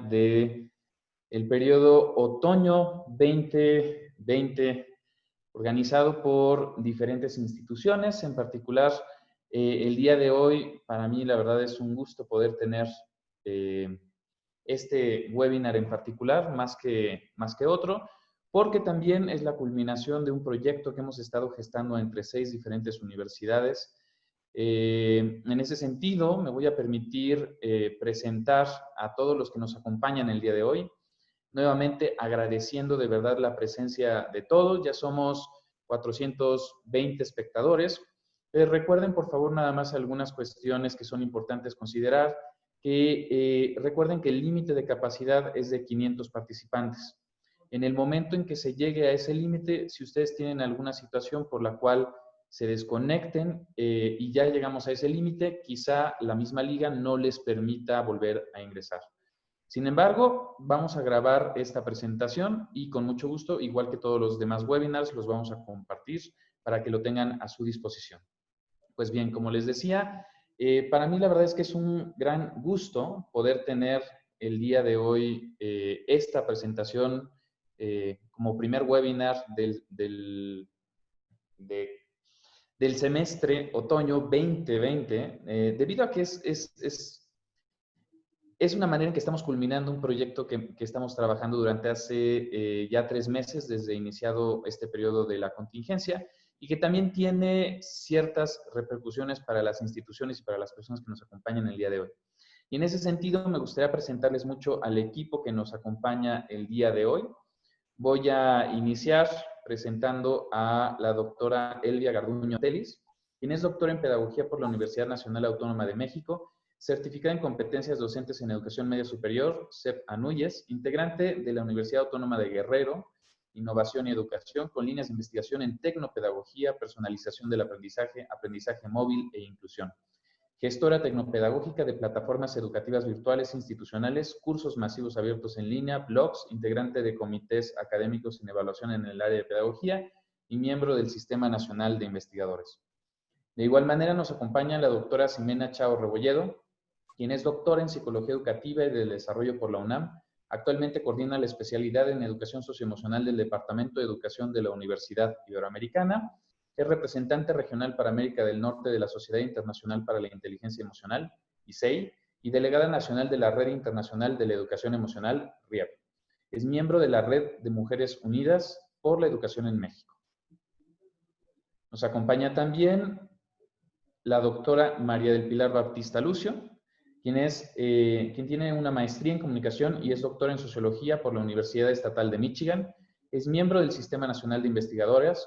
De el periodo otoño 2020, organizado por diferentes instituciones. En particular, el día de hoy, para mí, la verdad es un gusto poder tener este webinar en particular, más que otro, porque también es la culminación de un proyecto que hemos estado gestando entre 6 diferentes universidades. En ese sentido, me voy a permitir presentar a todos los que nos acompañan el día de hoy, nuevamente agradeciendo de verdad la presencia de todos. Ya somos 420 espectadores. Recuerden, por favor, nada más algunas cuestiones que son importantes considerar. Recuerden que el límite de capacidad es de 500 participantes. En el momento en que se llegue a ese límite, si ustedes tienen alguna situación por la cual se desconecten y ya llegamos a ese límite, quizá la misma liga no les permita volver a ingresar. Sin embargo, vamos a grabar esta presentación y con mucho gusto, igual que todos los demás webinars, los vamos a compartir para que lo tengan a su disposición. Pues bien, como les decía, para mí la verdad es que es un gran gusto poder tener el día de hoy esta presentación como primer webinar del semestre otoño 2020, debido a que es una manera en que estamos culminando un proyecto que estamos trabajando durante hace ya 3 meses desde iniciado este periodo de la contingencia y que también tiene ciertas repercusiones para las instituciones y para las personas que nos acompañan el día de hoy. Y en ese sentido me gustaría presentarles mucho al equipo que nos acompaña el día de hoy. Voy a iniciar presentando a la doctora Elvia Garduño Telis, quien es doctora en Pedagogía por la Universidad Nacional Autónoma de México, certificada en competencias docentes en educación media superior, CEP Anuyes, integrante de la Universidad Autónoma de Guerrero, Innovación y Educación, con líneas de investigación en tecnopedagogía, personalización del aprendizaje, aprendizaje móvil e inclusión. Gestora tecnopedagógica de plataformas educativas virtuales institucionales, cursos masivos abiertos en línea, blogs, integrante de comités académicos en evaluación en el área de pedagogía y miembro del Sistema Nacional de Investigadores. De igual manera nos acompaña la doctora Ximena Chao Rebolledo, quien es doctora en Psicología Educativa y del Desarrollo por la UNAM. Actualmente coordina la especialidad en Educación Socioemocional del Departamento de Educación de la Universidad Iberoamericana. Es representante regional para América del Norte de la Sociedad Internacional para la Inteligencia Emocional, ISEI, y delegada nacional de la Red Internacional de la Educación Emocional, RIEP. Es miembro de la Red de Mujeres Unidas por la Educación en México. Nos acompaña también la doctora María del Pilar Baptista Lucio, quien tiene una maestría en comunicación y es doctora en sociología por la Universidad Estatal de Michigan. Es miembro del Sistema Nacional de Investigadoras.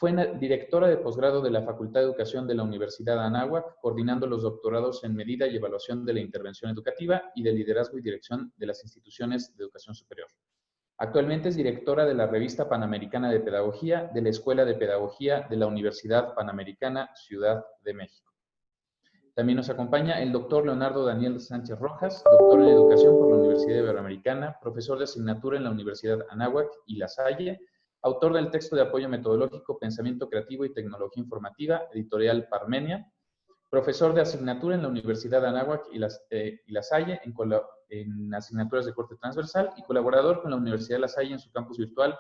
Fue directora de posgrado de la Facultad de Educación de la Universidad Anáhuac, coordinando los doctorados en medida y evaluación de la intervención educativa y de liderazgo y dirección de las instituciones de educación superior. Actualmente es directora de la Revista Panamericana de Pedagogía de la Escuela de Pedagogía de la Universidad Panamericana, Ciudad de México. También nos acompaña el doctor Leonardo Daniel Sánchez Rojas, doctor en Educación por la Universidad Iberoamericana, profesor de asignatura en la Universidad Anáhuac y La Salle, autor del texto de apoyo metodológico Pensamiento Creativo y Tecnología Informativa, editorial Parmenia, profesor de asignatura en la Universidad Anáhuac y La Salle en asignaturas de corte transversal y colaborador con la Universidad de La Salle en su campus virtual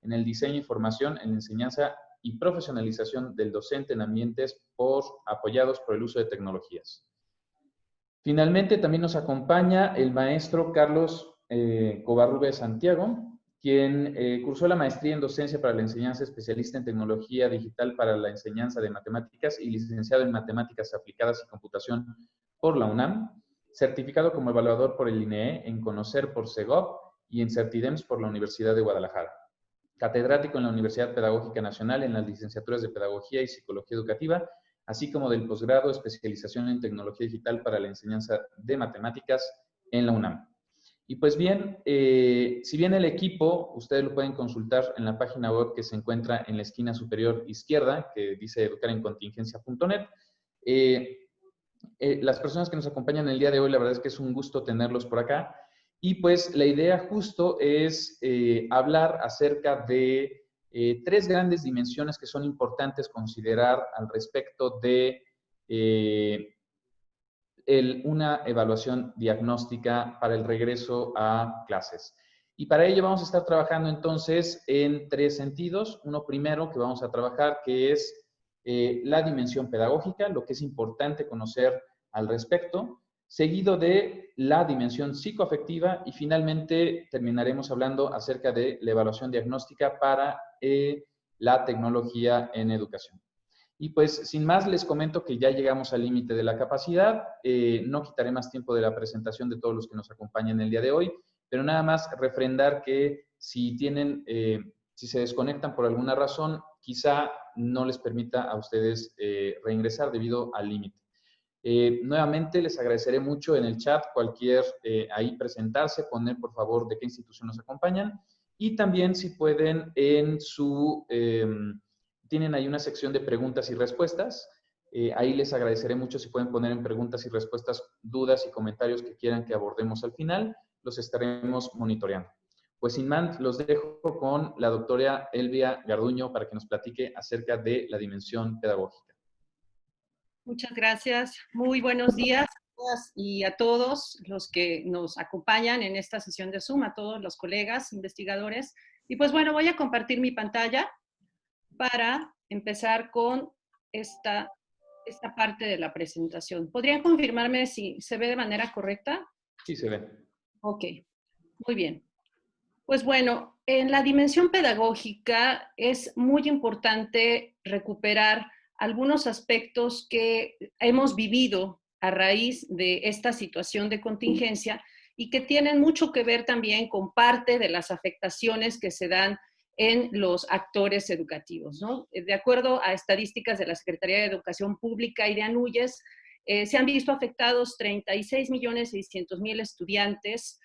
en el diseño y formación en la enseñanza y profesionalización del docente en ambientes apoyados por el uso de tecnologías. Finalmente, también nos acompaña el maestro Carlos Covarrubias Santiago, quien cursó la maestría en docencia para la enseñanza, especialista en tecnología digital para la enseñanza de matemáticas y licenciado en matemáticas aplicadas y computación por la UNAM, certificado como evaluador por el INEE, en Conocer por CEGOP y en Certidems por la Universidad de Guadalajara. Catedrático en la Universidad Pedagógica Nacional en las licenciaturas de Pedagogía y Psicología Educativa, así como del posgrado especialización en Tecnología Digital para la enseñanza de matemáticas en la UNAM. Y pues bien, si bien el equipo, ustedes lo pueden consultar en la página web que se encuentra en la esquina superior izquierda, que dice educarencontingencia.net. Las personas que nos acompañan el día de hoy, la verdad es que es un gusto tenerlos por acá. Y pues la idea justo es hablar acerca de 3 grandes dimensiones que son importantes considerar al respecto de una evaluación diagnóstica para el regreso a clases. Y para ello vamos a estar trabajando entonces en 3 sentidos. Uno primero que vamos a trabajar, que es la dimensión pedagógica, lo que es importante conocer al respecto, seguido de la dimensión psicoafectiva y finalmente terminaremos hablando acerca de la evaluación diagnóstica para la tecnología en educación. Y pues sin más les comento que ya llegamos al límite de la capacidad. No quitaré más tiempo de la presentación de todos los que nos acompañan el día de hoy, pero nada más refrendar que si tienen, si se desconectan por alguna razón, quizá no les permita a ustedes reingresar debido al límite. Nuevamente les agradeceré mucho en el chat cualquier ahí presentarse, poner por favor de qué institución nos acompañan y también si pueden en su tienen ahí una sección de preguntas y respuestas. Ahí les agradeceré mucho si pueden poner en preguntas y respuestas dudas y comentarios que quieran que abordemos al final. Los estaremos monitoreando. Pues sin más, los dejo con la doctora Elvia Garduño para que nos platique acerca de la dimensión pedagógica. Muchas gracias. Muy buenos días a todas y a todos los que nos acompañan en esta sesión de Zoom, a todos los colegas investigadores. Y pues bueno, voy a compartir mi pantalla para empezar con esta parte de la presentación. ¿Podrían confirmarme si se ve de manera correcta? Sí, se ve. Ok, muy bien. Pues bueno, en la dimensión pedagógica es muy importante recuperar algunos aspectos que hemos vivido a raíz de esta situación de contingencia y que tienen mucho que ver también con parte de las afectaciones que se dan en los actores educativos, ¿no? De acuerdo a estadísticas de la Secretaría de Educación Pública y de ANUYES, se han visto afectados 36.600.000 estudiantes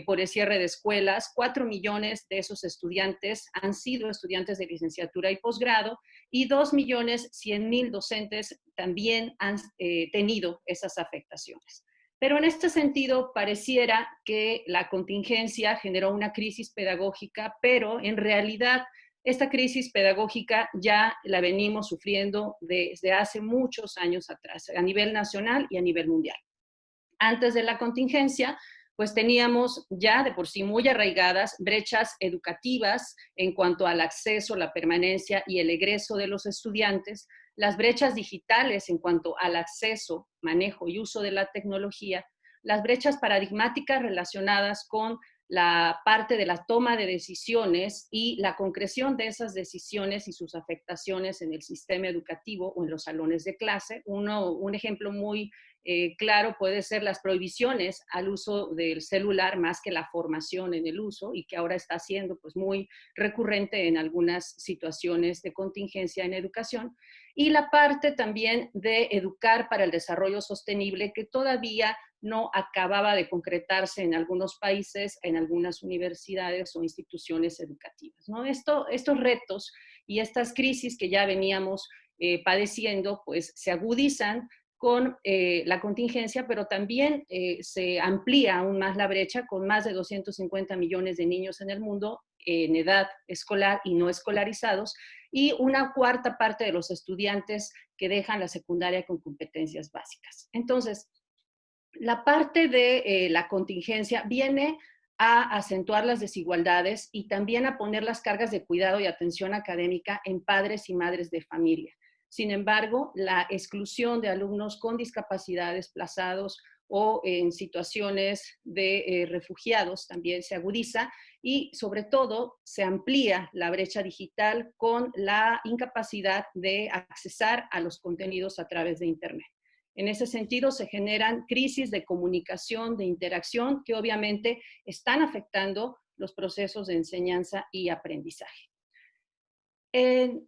por el cierre de escuelas. 4 millones de esos estudiantes han sido estudiantes de licenciatura y posgrado y 2.100.000 docentes también han tenido esas afectaciones. Pero en este sentido, pareciera que la contingencia generó una crisis pedagógica, pero en realidad esta crisis pedagógica ya la venimos sufriendo desde hace muchos años atrás, a nivel nacional y a nivel mundial. Antes de la contingencia, pues teníamos ya de por sí muy arraigadas brechas educativas en cuanto al acceso, la permanencia y el egreso de los estudiantes, las brechas digitales en cuanto al acceso, manejo y uso de la tecnología, las brechas paradigmáticas relacionadas con la parte de la toma de decisiones y la concreción de esas decisiones y sus afectaciones en el sistema educativo o en los salones de clase. Un ejemplo muy claro puede ser las prohibiciones al uso del celular más que la formación en el uso y que ahora está siendo pues muy recurrente en algunas situaciones de contingencia en educación. Y la parte también de educar para el desarrollo sostenible que todavía no acababa de concretarse en algunos países, en algunas universidades o instituciones educativas, ¿no? Estos retos y estas crisis que ya veníamos padeciendo, pues se agudizan con la contingencia, pero también se amplía aún más la brecha con más de 250 millones de niños en el mundo en edad escolar y no escolarizados, y una cuarta parte de los estudiantes que dejan la secundaria con competencias básicas. Entonces, la parte de la contingencia viene a acentuar las desigualdades y también a poner las cargas de cuidado y atención académica en padres y madres de familia. Sin embargo, la exclusión de alumnos con discapacidad desplazados o en situaciones de refugiados también se agudiza y sobre todo se amplía la brecha digital con la incapacidad de accesar a los contenidos a través de Internet. En ese sentido, se generan crisis de comunicación, de interacción, que obviamente están afectando los procesos de enseñanza y aprendizaje.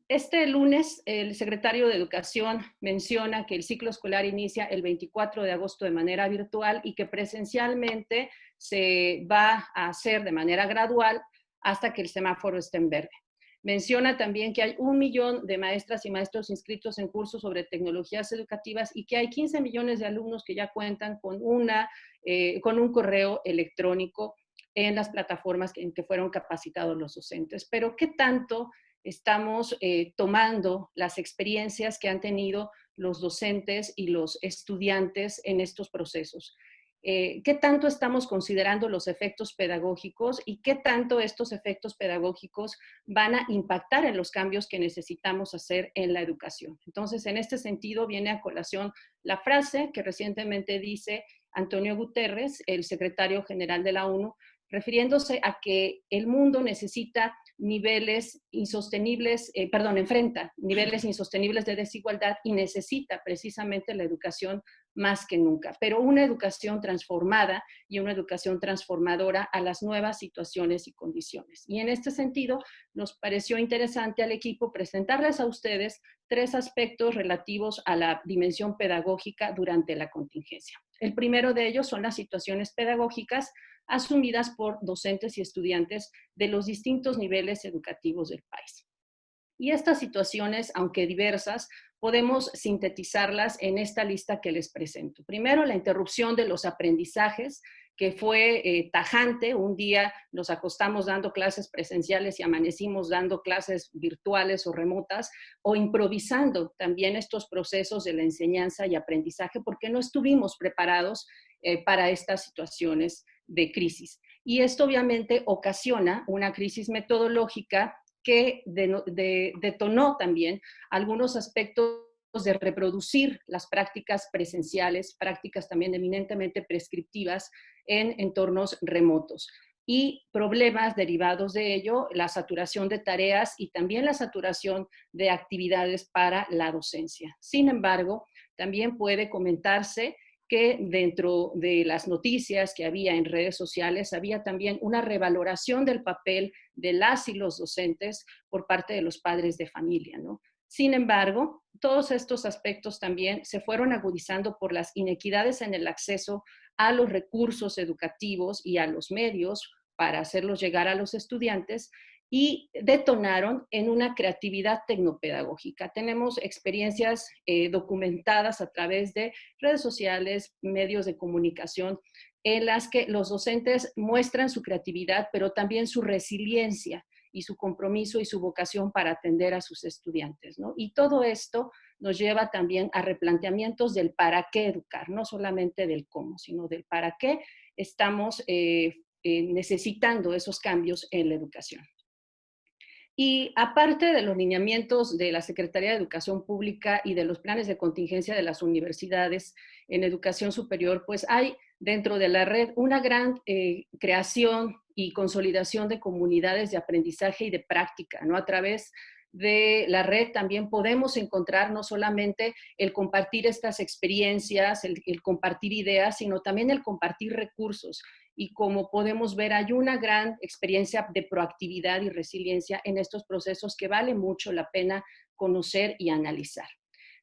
Este lunes, el secretario de Educación menciona que el ciclo escolar inicia el 24 de agosto de manera virtual y que presencialmente se va a hacer de manera gradual hasta que el semáforo esté en verde. Menciona también que hay 1 millón de maestras y maestros inscritos en cursos sobre tecnologías educativas y que hay 15 millones de alumnos que ya cuentan con un correo electrónico en las plataformas en que fueron capacitados los docentes. Pero ¿qué tanto estamos tomando las experiencias que han tenido los docentes y los estudiantes en estos procesos. ¿Qué tanto estamos considerando los efectos pedagógicos y qué tanto estos efectos pedagógicos van a impactar en los cambios que necesitamos hacer en la educación? Entonces, en este sentido, viene a colación la frase que recientemente dice Antonio Guterres, el secretario general de la ONU, refiriéndose a que el mundo necesita niveles insostenibles, enfrenta niveles insostenibles de desigualdad y necesita precisamente la educación más que nunca, pero una educación transformada y una educación transformadora a las nuevas situaciones y condiciones. Y en este sentido, nos pareció interesante al equipo presentarles a ustedes 3 aspectos relativos a la dimensión pedagógica durante la contingencia. El primero de ellos son las situaciones pedagógicas asumidas por docentes y estudiantes de los distintos niveles educativos del país. Y estas situaciones, aunque diversas, podemos sintetizarlas en esta lista que les presento. Primero, la interrupción de los aprendizajes, que fue tajante. Un día nos acostamos dando clases presenciales y amanecimos dando clases virtuales o remotas, o improvisando también estos procesos de la enseñanza y aprendizaje, porque no estuvimos preparados para estas situaciones de crisis. Y esto obviamente ocasiona una crisis metodológica que detonó también algunos aspectos de reproducir las prácticas presenciales, prácticas también eminentemente prescriptivas en entornos remotos. Y problemas derivados de ello, la saturación de tareas y también la saturación de actividades para la docencia. Sin embargo, también puede comentarse que dentro de las noticias que había en redes sociales había también una revaloración del papel de las y los docentes por parte de los padres de familia, ¿no? Sin embargo, todos estos aspectos también se fueron agudizando por las inequidades en el acceso a los recursos educativos y a los medios para hacerlos llegar a los estudiantes, y detonaron en una creatividad tecnopedagógica. Tenemos experiencias documentadas a través de redes sociales, medios de comunicación, en las que los docentes muestran su creatividad, pero también su resiliencia y su compromiso y su vocación para atender a sus estudiantes, ¿no? Y todo esto nos lleva también a replanteamientos del para qué educar, no solamente del cómo, sino del para qué estamos necesitando esos cambios en la educación. Y aparte de los lineamientos de la Secretaría de Educación Pública y de los planes de contingencia de las universidades en educación superior, pues hay dentro de la red una gran creación y consolidación de comunidades de aprendizaje y de práctica, ¿no? A través de la red también podemos encontrar no solamente el compartir estas experiencias, el compartir ideas, sino también el compartir recursos. Y como podemos ver, hay una gran experiencia de proactividad y resiliencia en estos procesos que vale mucho la pena conocer y analizar.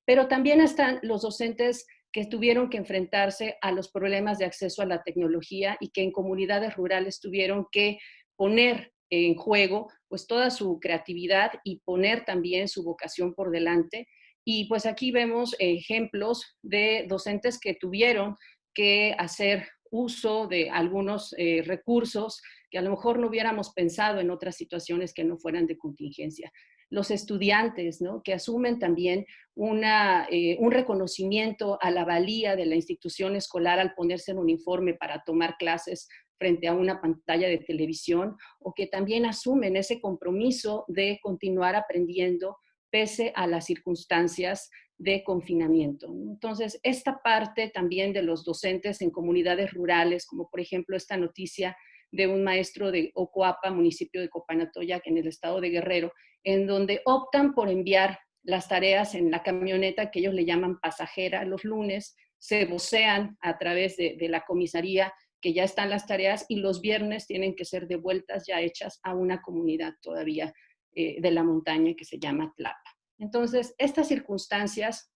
Pero también están los docentes que tuvieron que enfrentarse a los problemas de acceso a la tecnología y que en comunidades rurales tuvieron que poner en juego pues toda su creatividad y poner también su vocación por delante. Y pues aquí vemos ejemplos de docentes que tuvieron que hacer uso de algunos recursos que a lo mejor no hubiéramos pensado en otras situaciones que no fueran de contingencia. Los estudiantes, ¿no? Que asumen también un reconocimiento a la valía de la institución escolar al ponerse en uniforme para tomar clases frente a una pantalla de televisión, o que también asumen ese compromiso de continuar aprendiendo pese a las circunstancias de confinamiento. Entonces, esta parte también de los docentes en comunidades rurales, como por ejemplo esta noticia de un maestro de Ocoapa, municipio de Copanatoyac, en el estado de Guerrero, en donde optan por enviar las tareas en la camioneta que ellos le llaman pasajera los lunes, se vocean a través de la comisaría que ya están las tareas, y los viernes tienen que ser devueltas ya hechas a una comunidad todavía de la montaña que se llama Tlapa. Entonces, estas circunstancias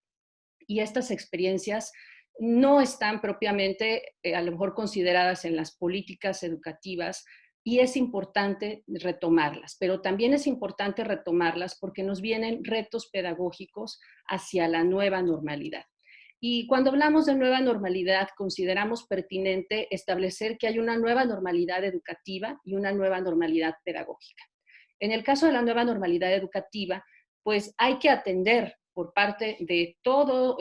y estas experiencias no están propiamente a lo mejor consideradas en las políticas educativas, y es importante retomarlas, pero también es importante retomarlas porque nos vienen retos pedagógicos hacia la nueva normalidad. Y cuando hablamos de nueva normalidad, consideramos pertinente establecer que hay una nueva normalidad educativa y una nueva normalidad pedagógica. En el caso de la nueva normalidad educativa, pues hay que atender por parte de todas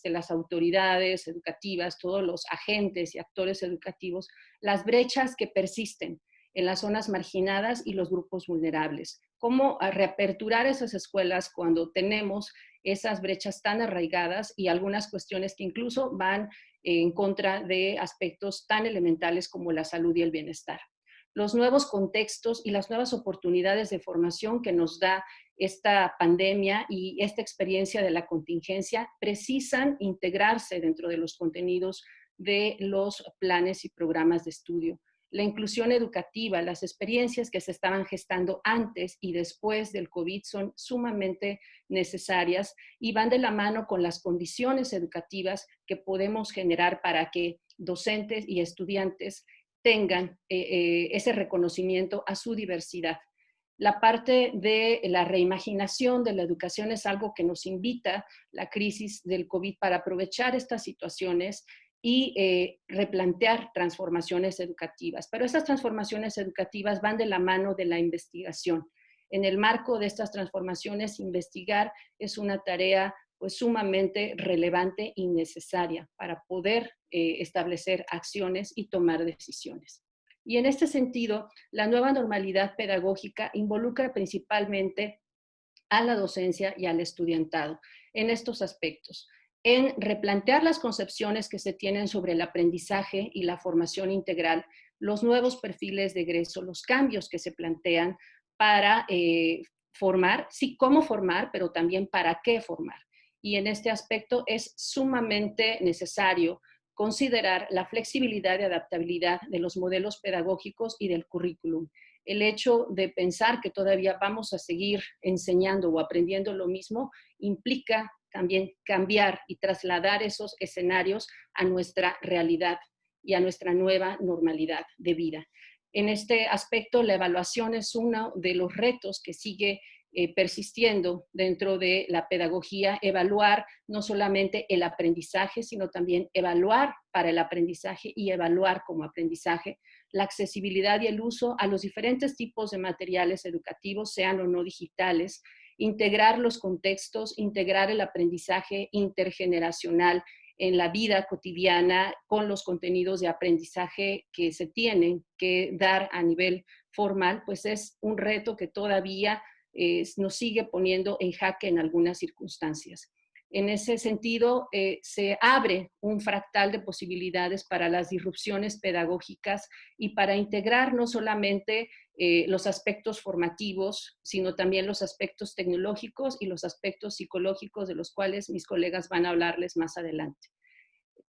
las autoridades educativas, todos los agentes y actores educativos, las brechas que persisten en las zonas marginadas y los grupos vulnerables. Cómo reaperturar esas escuelas cuando tenemos esas brechas tan arraigadas y algunas cuestiones que incluso van en contra de aspectos tan elementales como la salud y el bienestar. Los nuevos contextos y las nuevas oportunidades de formación que nos da esta pandemia y esta experiencia de la contingencia precisan integrarse dentro de los contenidos de los planes y programas de estudio. La inclusión educativa, las experiencias que se estaban gestando antes y después del COVID son sumamente necesarias y van de la mano con las condiciones educativas que podemos generar para que docentes y estudiantes tengan ese reconocimiento a su diversidad. La parte de la reimaginación de la educación es algo que nos invita la crisis del COVID para aprovechar estas situaciones y replantear transformaciones educativas. Pero esas transformaciones educativas van de la mano de la investigación. En el marco de estas transformaciones, investigar es una tarea pues sumamente relevante y necesaria para poder establecer acciones y tomar decisiones. Y en este sentido, la nueva normalidad pedagógica involucra principalmente a la docencia y al estudiantado en estos aspectos, en replantear las concepciones que se tienen sobre el aprendizaje y la formación integral, los nuevos perfiles de egreso, los cambios que se plantean para formar, sí, cómo formar, pero también para qué formar. Y en este aspecto es sumamente necesario considerar la flexibilidad y adaptabilidad de los modelos pedagógicos y del currículum. El hecho de pensar que todavía vamos a seguir enseñando o aprendiendo lo mismo implica también cambiar y trasladar esos escenarios a nuestra realidad y a nuestra nueva normalidad de vida. En este aspecto, la evaluación es uno de los retos que sigue persistiendo dentro de la pedagogía, evaluar no solamente el aprendizaje, sino también evaluar para el aprendizaje y evaluar como aprendizaje la accesibilidad y el uso a los diferentes tipos de materiales educativos, sean o no digitales, integrar los contextos, integrar el aprendizaje intergeneracional en la vida cotidiana con los contenidos de aprendizaje que se tienen que dar a nivel formal, pues es un reto que todavía nos sigue poniendo en jaque en algunas circunstancias. En ese sentido, se abre un fractal de posibilidades para las disrupciones pedagógicas y para integrar no solamente los aspectos formativos, sino también los aspectos tecnológicos y los aspectos psicológicos de los cuales mis colegas van a hablarles más adelante.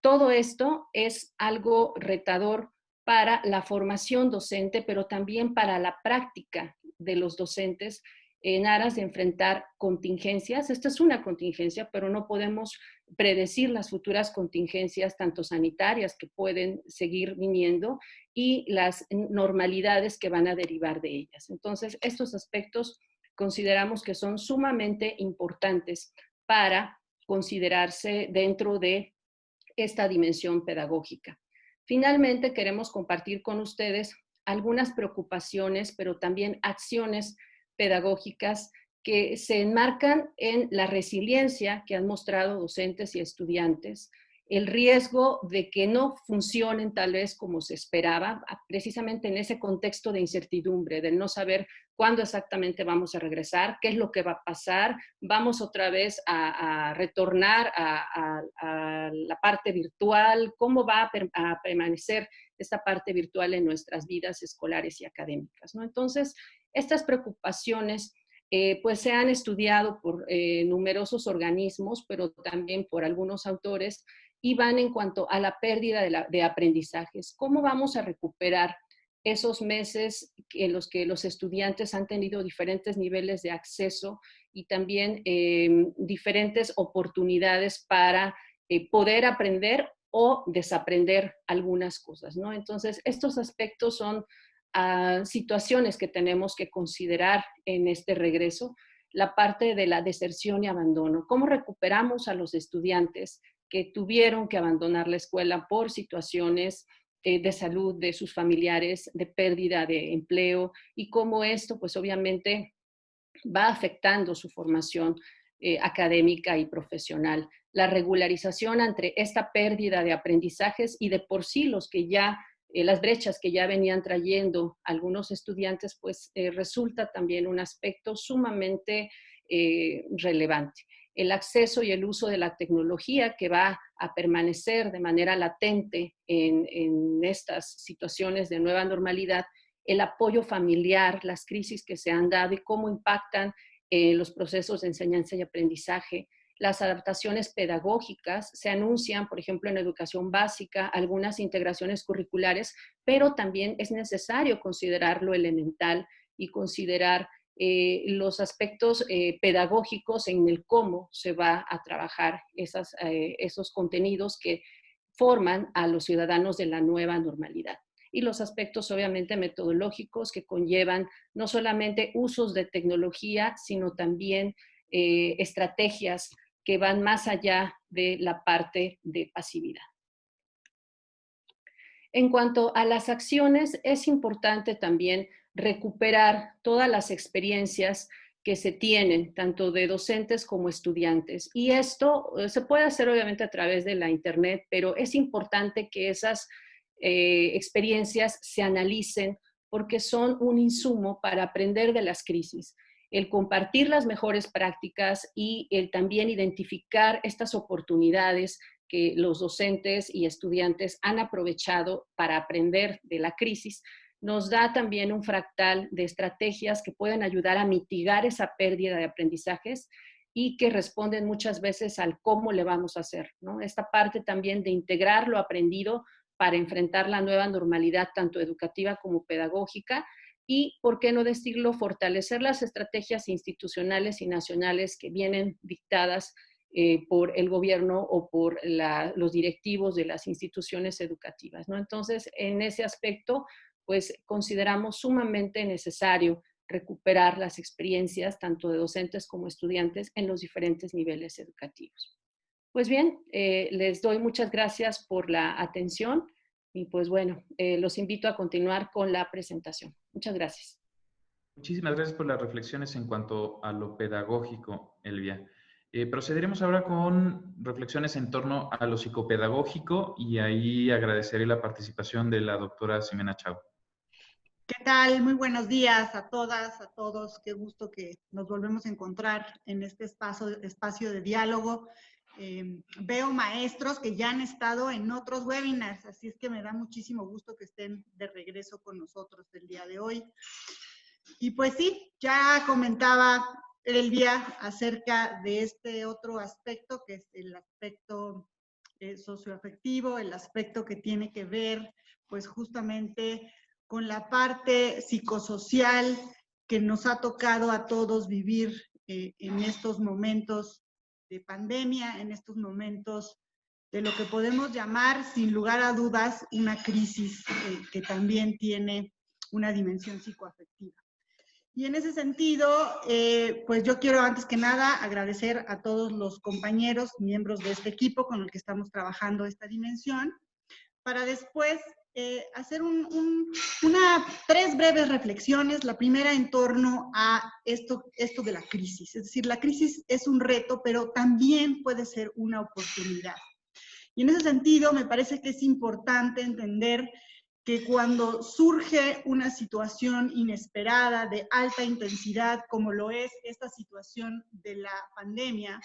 Todo esto es algo retador para la formación docente, pero también para la práctica de los docentes en aras de enfrentar contingencias. Esta es una contingencia, pero no podemos predecir las futuras contingencias, tanto sanitarias que pueden seguir viniendo y las normalidades que van a derivar de ellas. Entonces, estos aspectos consideramos que son sumamente importantes para considerarse dentro de esta dimensión pedagógica. Finalmente, queremos compartir con ustedes algunas preocupaciones, pero también acciones pedagógicas que se enmarcan en la resiliencia que han mostrado docentes y estudiantes, el riesgo de que no funcionen tal vez como se esperaba, precisamente en ese contexto de incertidumbre, de no saber cuándo exactamente vamos a regresar, qué es lo que va a pasar, vamos otra vez a retornar a la parte virtual, cómo va a permanecer esta parte virtual en nuestras vidas escolares y académicas, ¿no? Entonces, estas preocupaciones pues se han estudiado por numerosos organismos, pero también por algunos autores, y van en cuanto a la pérdida de aprendizajes. ¿Cómo vamos a recuperar esos meses en los que los estudiantes han tenido diferentes niveles de acceso y también diferentes oportunidades para poder aprender o desaprender algunas cosas, ¿no? Entonces, estos aspectos son situaciones que tenemos que considerar en este regreso. La parte de la deserción y abandono. ¿Cómo recuperamos a los estudiantes que tuvieron que abandonar la escuela por situaciones de salud de sus familiares, de pérdida de empleo, y cómo esto pues obviamente va afectando su formación académica y profesional. La regularización ante esta pérdida de aprendizajes y de por sí las brechas que ya venían trayendo algunos estudiantes, pues resulta también un aspecto sumamente relevante. El acceso y el uso de la tecnología que va a permanecer de manera latente en estas situaciones de nueva normalidad, el apoyo familiar, las crisis que se han dado y cómo impactan los procesos de enseñanza y aprendizaje, las adaptaciones pedagógicas, se anuncian, por ejemplo, en educación básica, algunas integraciones curriculares, pero también es necesario considerar lo elemental y considerar los aspectos pedagógicos en el cómo se va a trabajar esos contenidos que forman a los ciudadanos de la nueva normalidad. Y los aspectos obviamente metodológicos que conllevan no solamente usos de tecnología, sino también estrategias que van más allá de la parte de pasividad. En cuanto a las acciones, es importante también recuperar todas las experiencias que se tienen, tanto de docentes como estudiantes. Y esto se puede hacer obviamente a través de la internet, pero es importante que esas experiencias se analicen porque son un insumo para aprender de las crisis. El compartir las mejores prácticas y el también identificar estas oportunidades que los docentes y estudiantes han aprovechado para aprender de la crisis, nos da también un fractal de estrategias que pueden ayudar a mitigar esa pérdida de aprendizajes y que responden muchas veces al cómo le vamos a hacer, ¿no? Esta parte también de integrar lo aprendido para enfrentar la nueva normalidad, tanto educativa como pedagógica, y, ¿por qué no decirlo?, fortalecer las estrategias institucionales y nacionales que vienen dictadas por el gobierno o por los directivos de las instituciones educativas, ¿no? Entonces, en ese aspecto, pues consideramos sumamente necesario recuperar las experiencias tanto de docentes como estudiantes en los diferentes niveles educativos. Pues bien, les doy muchas gracias por la atención y pues bueno, los invito a continuar con la presentación. Muchas gracias. Muchísimas gracias por las reflexiones en cuanto a lo pedagógico, Elvia. Procederemos ahora con reflexiones en torno a lo psicopedagógico y ahí agradeceré la participación de la doctora Ximena Chao. ¿Qué tal? Muy buenos días a todas, a todos. Qué gusto que nos volvemos a encontrar en este espacio de diálogo. Veo maestros que ya han estado en otros webinars, así es que me da muchísimo gusto que estén de regreso con nosotros el día de hoy. Y pues sí, ya comentaba Elvia acerca de este otro aspecto, que es el aspecto socioafectivo, el aspecto que tiene que ver pues justamente con la parte psicosocial que nos ha tocado a todos vivir en estos momentos de pandemia, en estos momentos de lo que podemos llamar, sin lugar a dudas, una crisis que también tiene una dimensión psicoafectiva. Y en ese sentido, pues yo quiero antes que nada agradecer a todos los compañeros, miembros de este equipo con el que estamos trabajando esta dimensión, para después hacer tres breves reflexiones. La primera en torno a esto de la crisis. Es decir, la crisis es un reto, pero también puede ser una oportunidad. Y en ese sentido, me parece que es importante entender que cuando surge una situación inesperada de alta intensidad, como lo es esta situación de la pandemia,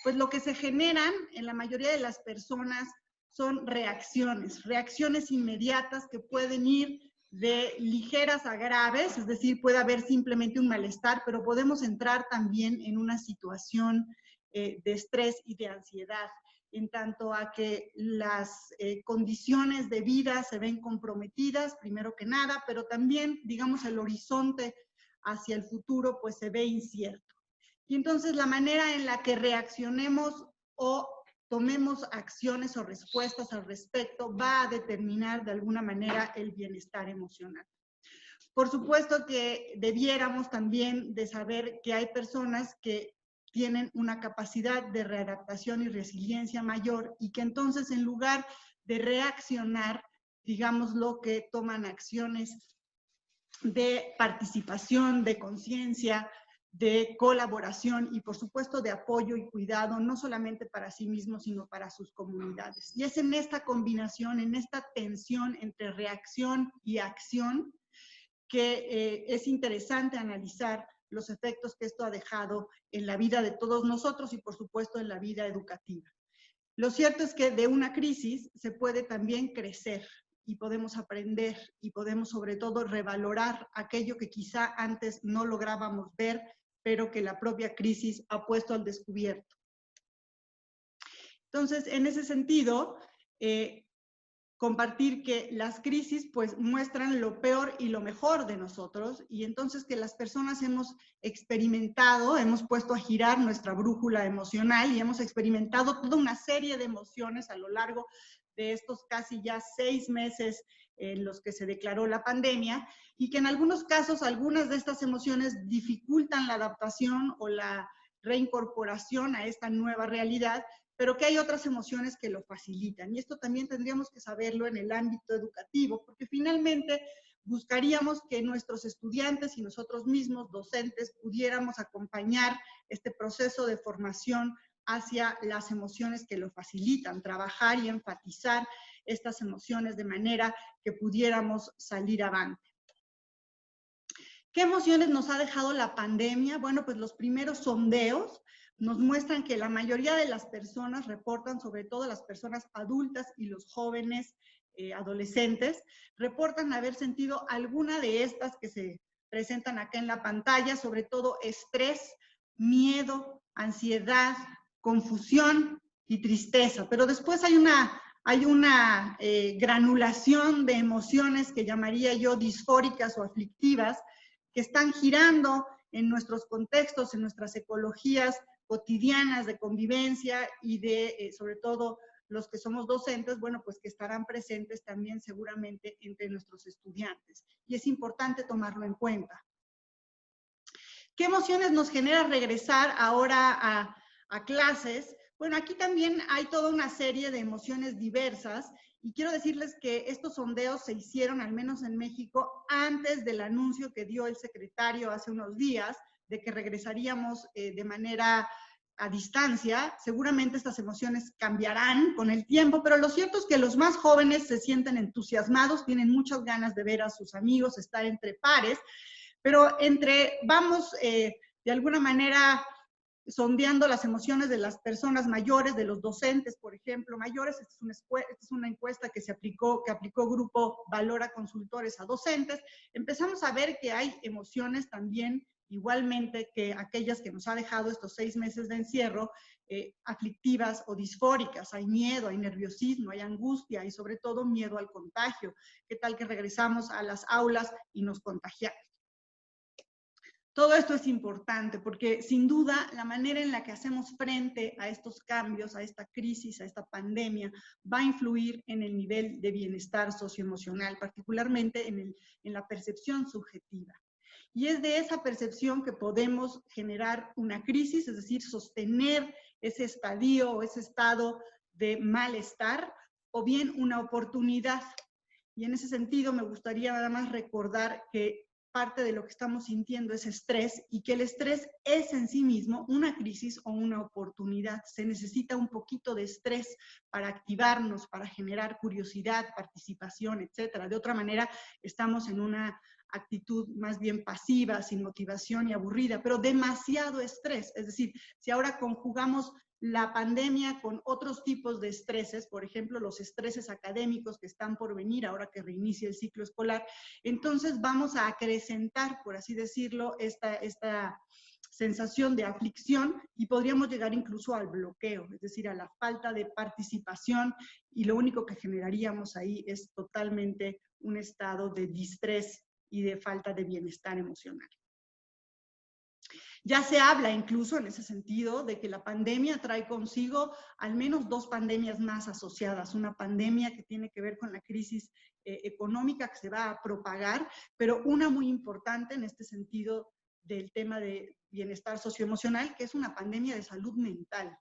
pues lo que se generan en la mayoría de las personas son reacciones inmediatas que pueden ir de ligeras a graves, es decir, puede haber simplemente un malestar, pero podemos entrar también en una situación de estrés y de ansiedad, en tanto a que las condiciones de vida se ven comprometidas, primero que nada, pero también, digamos, el horizonte hacia el futuro, pues se ve incierto. Y entonces la manera en la que reaccionemos o tomemos acciones o respuestas al respecto va a determinar de alguna manera el bienestar emocional. Por supuesto que debiéramos también de saber que hay personas que tienen una capacidad de readaptación y resiliencia mayor y que entonces en lugar de reaccionar, digámoslo, que toman acciones de participación, de conciencia, de colaboración y, por supuesto, de apoyo y cuidado, no solamente para sí mismos, sino para sus comunidades. Y es en esta combinación, en esta tensión entre reacción y acción, que es interesante analizar los efectos que esto ha dejado en la vida de todos nosotros y, por supuesto, en la vida educativa. Lo cierto es que de una crisis se puede también crecer y podemos aprender y podemos, sobre todo, revalorar aquello que quizá antes no lográbamos ver, pero que la propia crisis ha puesto al descubierto. Entonces, en ese sentido, compartir que las crisis pues muestran lo peor y lo mejor de nosotros, y entonces que las personas hemos experimentado, hemos puesto a girar nuestra brújula emocional y hemos experimentado toda una serie de emociones a lo largo de estos casi ya 6 meses en los que se declaró la pandemia, y que en algunos casos algunas de estas emociones dificultan la adaptación o la reincorporación a esta nueva realidad, pero que hay otras emociones que lo facilitan. Y esto también tendríamos que saberlo en el ámbito educativo, porque finalmente buscaríamos que nuestros estudiantes y nosotros mismos, docentes, pudiéramos acompañar este proceso de formación hacia las emociones que lo facilitan, trabajar y enfatizar estas emociones de manera que pudiéramos salir avante. ¿Qué emociones nos ha dejado la pandemia? Bueno, pues los primeros sondeos nos muestran que la mayoría de las personas reportan, sobre todo las personas adultas y los jóvenes adolescentes, reportan haber sentido alguna de estas que se presentan acá en la pantalla, sobre todo estrés, miedo, ansiedad, confusión y tristeza. Pero después hay una granulación de emociones que llamaría yo disfóricas o aflictivas, que están girando en nuestros contextos, en nuestras ecologías cotidianas de convivencia y de, sobre todo, los que somos docentes, bueno, pues que estarán presentes también seguramente entre nuestros estudiantes. Y es importante tomarlo en cuenta. ¿Qué emociones nos genera regresar ahora a clases? Bueno, aquí también hay toda una serie de emociones diversas, y quiero decirles que estos sondeos se hicieron, al menos en México, antes del anuncio que dio el secretario hace unos días de que regresaríamos de manera a distancia. Seguramente estas emociones cambiarán con el tiempo, pero lo cierto es que los más jóvenes se sienten entusiasmados, tienen muchas ganas de ver a sus amigos, estar entre pares, pero vamos de alguna manera sondeando las emociones de las personas mayores, de los docentes, por ejemplo, mayores. Esta es una encuesta que aplicó Grupo Valora Consultores a docentes. Empezamos a ver que hay emociones también, igualmente que aquellas que nos ha dejado estos 6 meses de encierro, aflictivas o disfóricas. Hay miedo, hay nerviosismo, hay angustia y sobre todo miedo al contagio. ¿Qué tal que regresamos a las aulas y nos contagiamos? Todo esto es importante porque, sin duda, la manera en la que hacemos frente a estos cambios, a esta crisis, a esta pandemia, va a influir en el nivel de bienestar socioemocional, particularmente en la percepción subjetiva. Y es de esa percepción que podemos generar una crisis, es decir, sostener ese estadio o ese estado de malestar, o bien una oportunidad. Y en ese sentido me gustaría nada más recordar que parte de lo que estamos sintiendo es estrés, y que el estrés es en sí mismo una crisis o una oportunidad. Se necesita un poquito de estrés para activarnos, para generar curiosidad, participación, etc. De otra manera, estamos en una actitud más bien pasiva, sin motivación y aburrida, pero demasiado estrés. Es decir, si ahora conjugamos la pandemia con otros tipos de estreses, por ejemplo, los estreses académicos que están por venir ahora que reinicia el ciclo escolar, entonces vamos a acrecentar, por así decirlo, esta sensación de aflicción, y podríamos llegar incluso al bloqueo, es decir, a la falta de participación, y lo único que generaríamos ahí es totalmente un estado de distrés y de falta de bienestar emocional. Ya se habla incluso en ese sentido de que la pandemia trae consigo al menos 2 pandemias más asociadas. Una pandemia que tiene que ver con la crisis económica que se va a propagar, pero una muy importante en este sentido del tema de bienestar socioemocional, que es una pandemia de salud mental.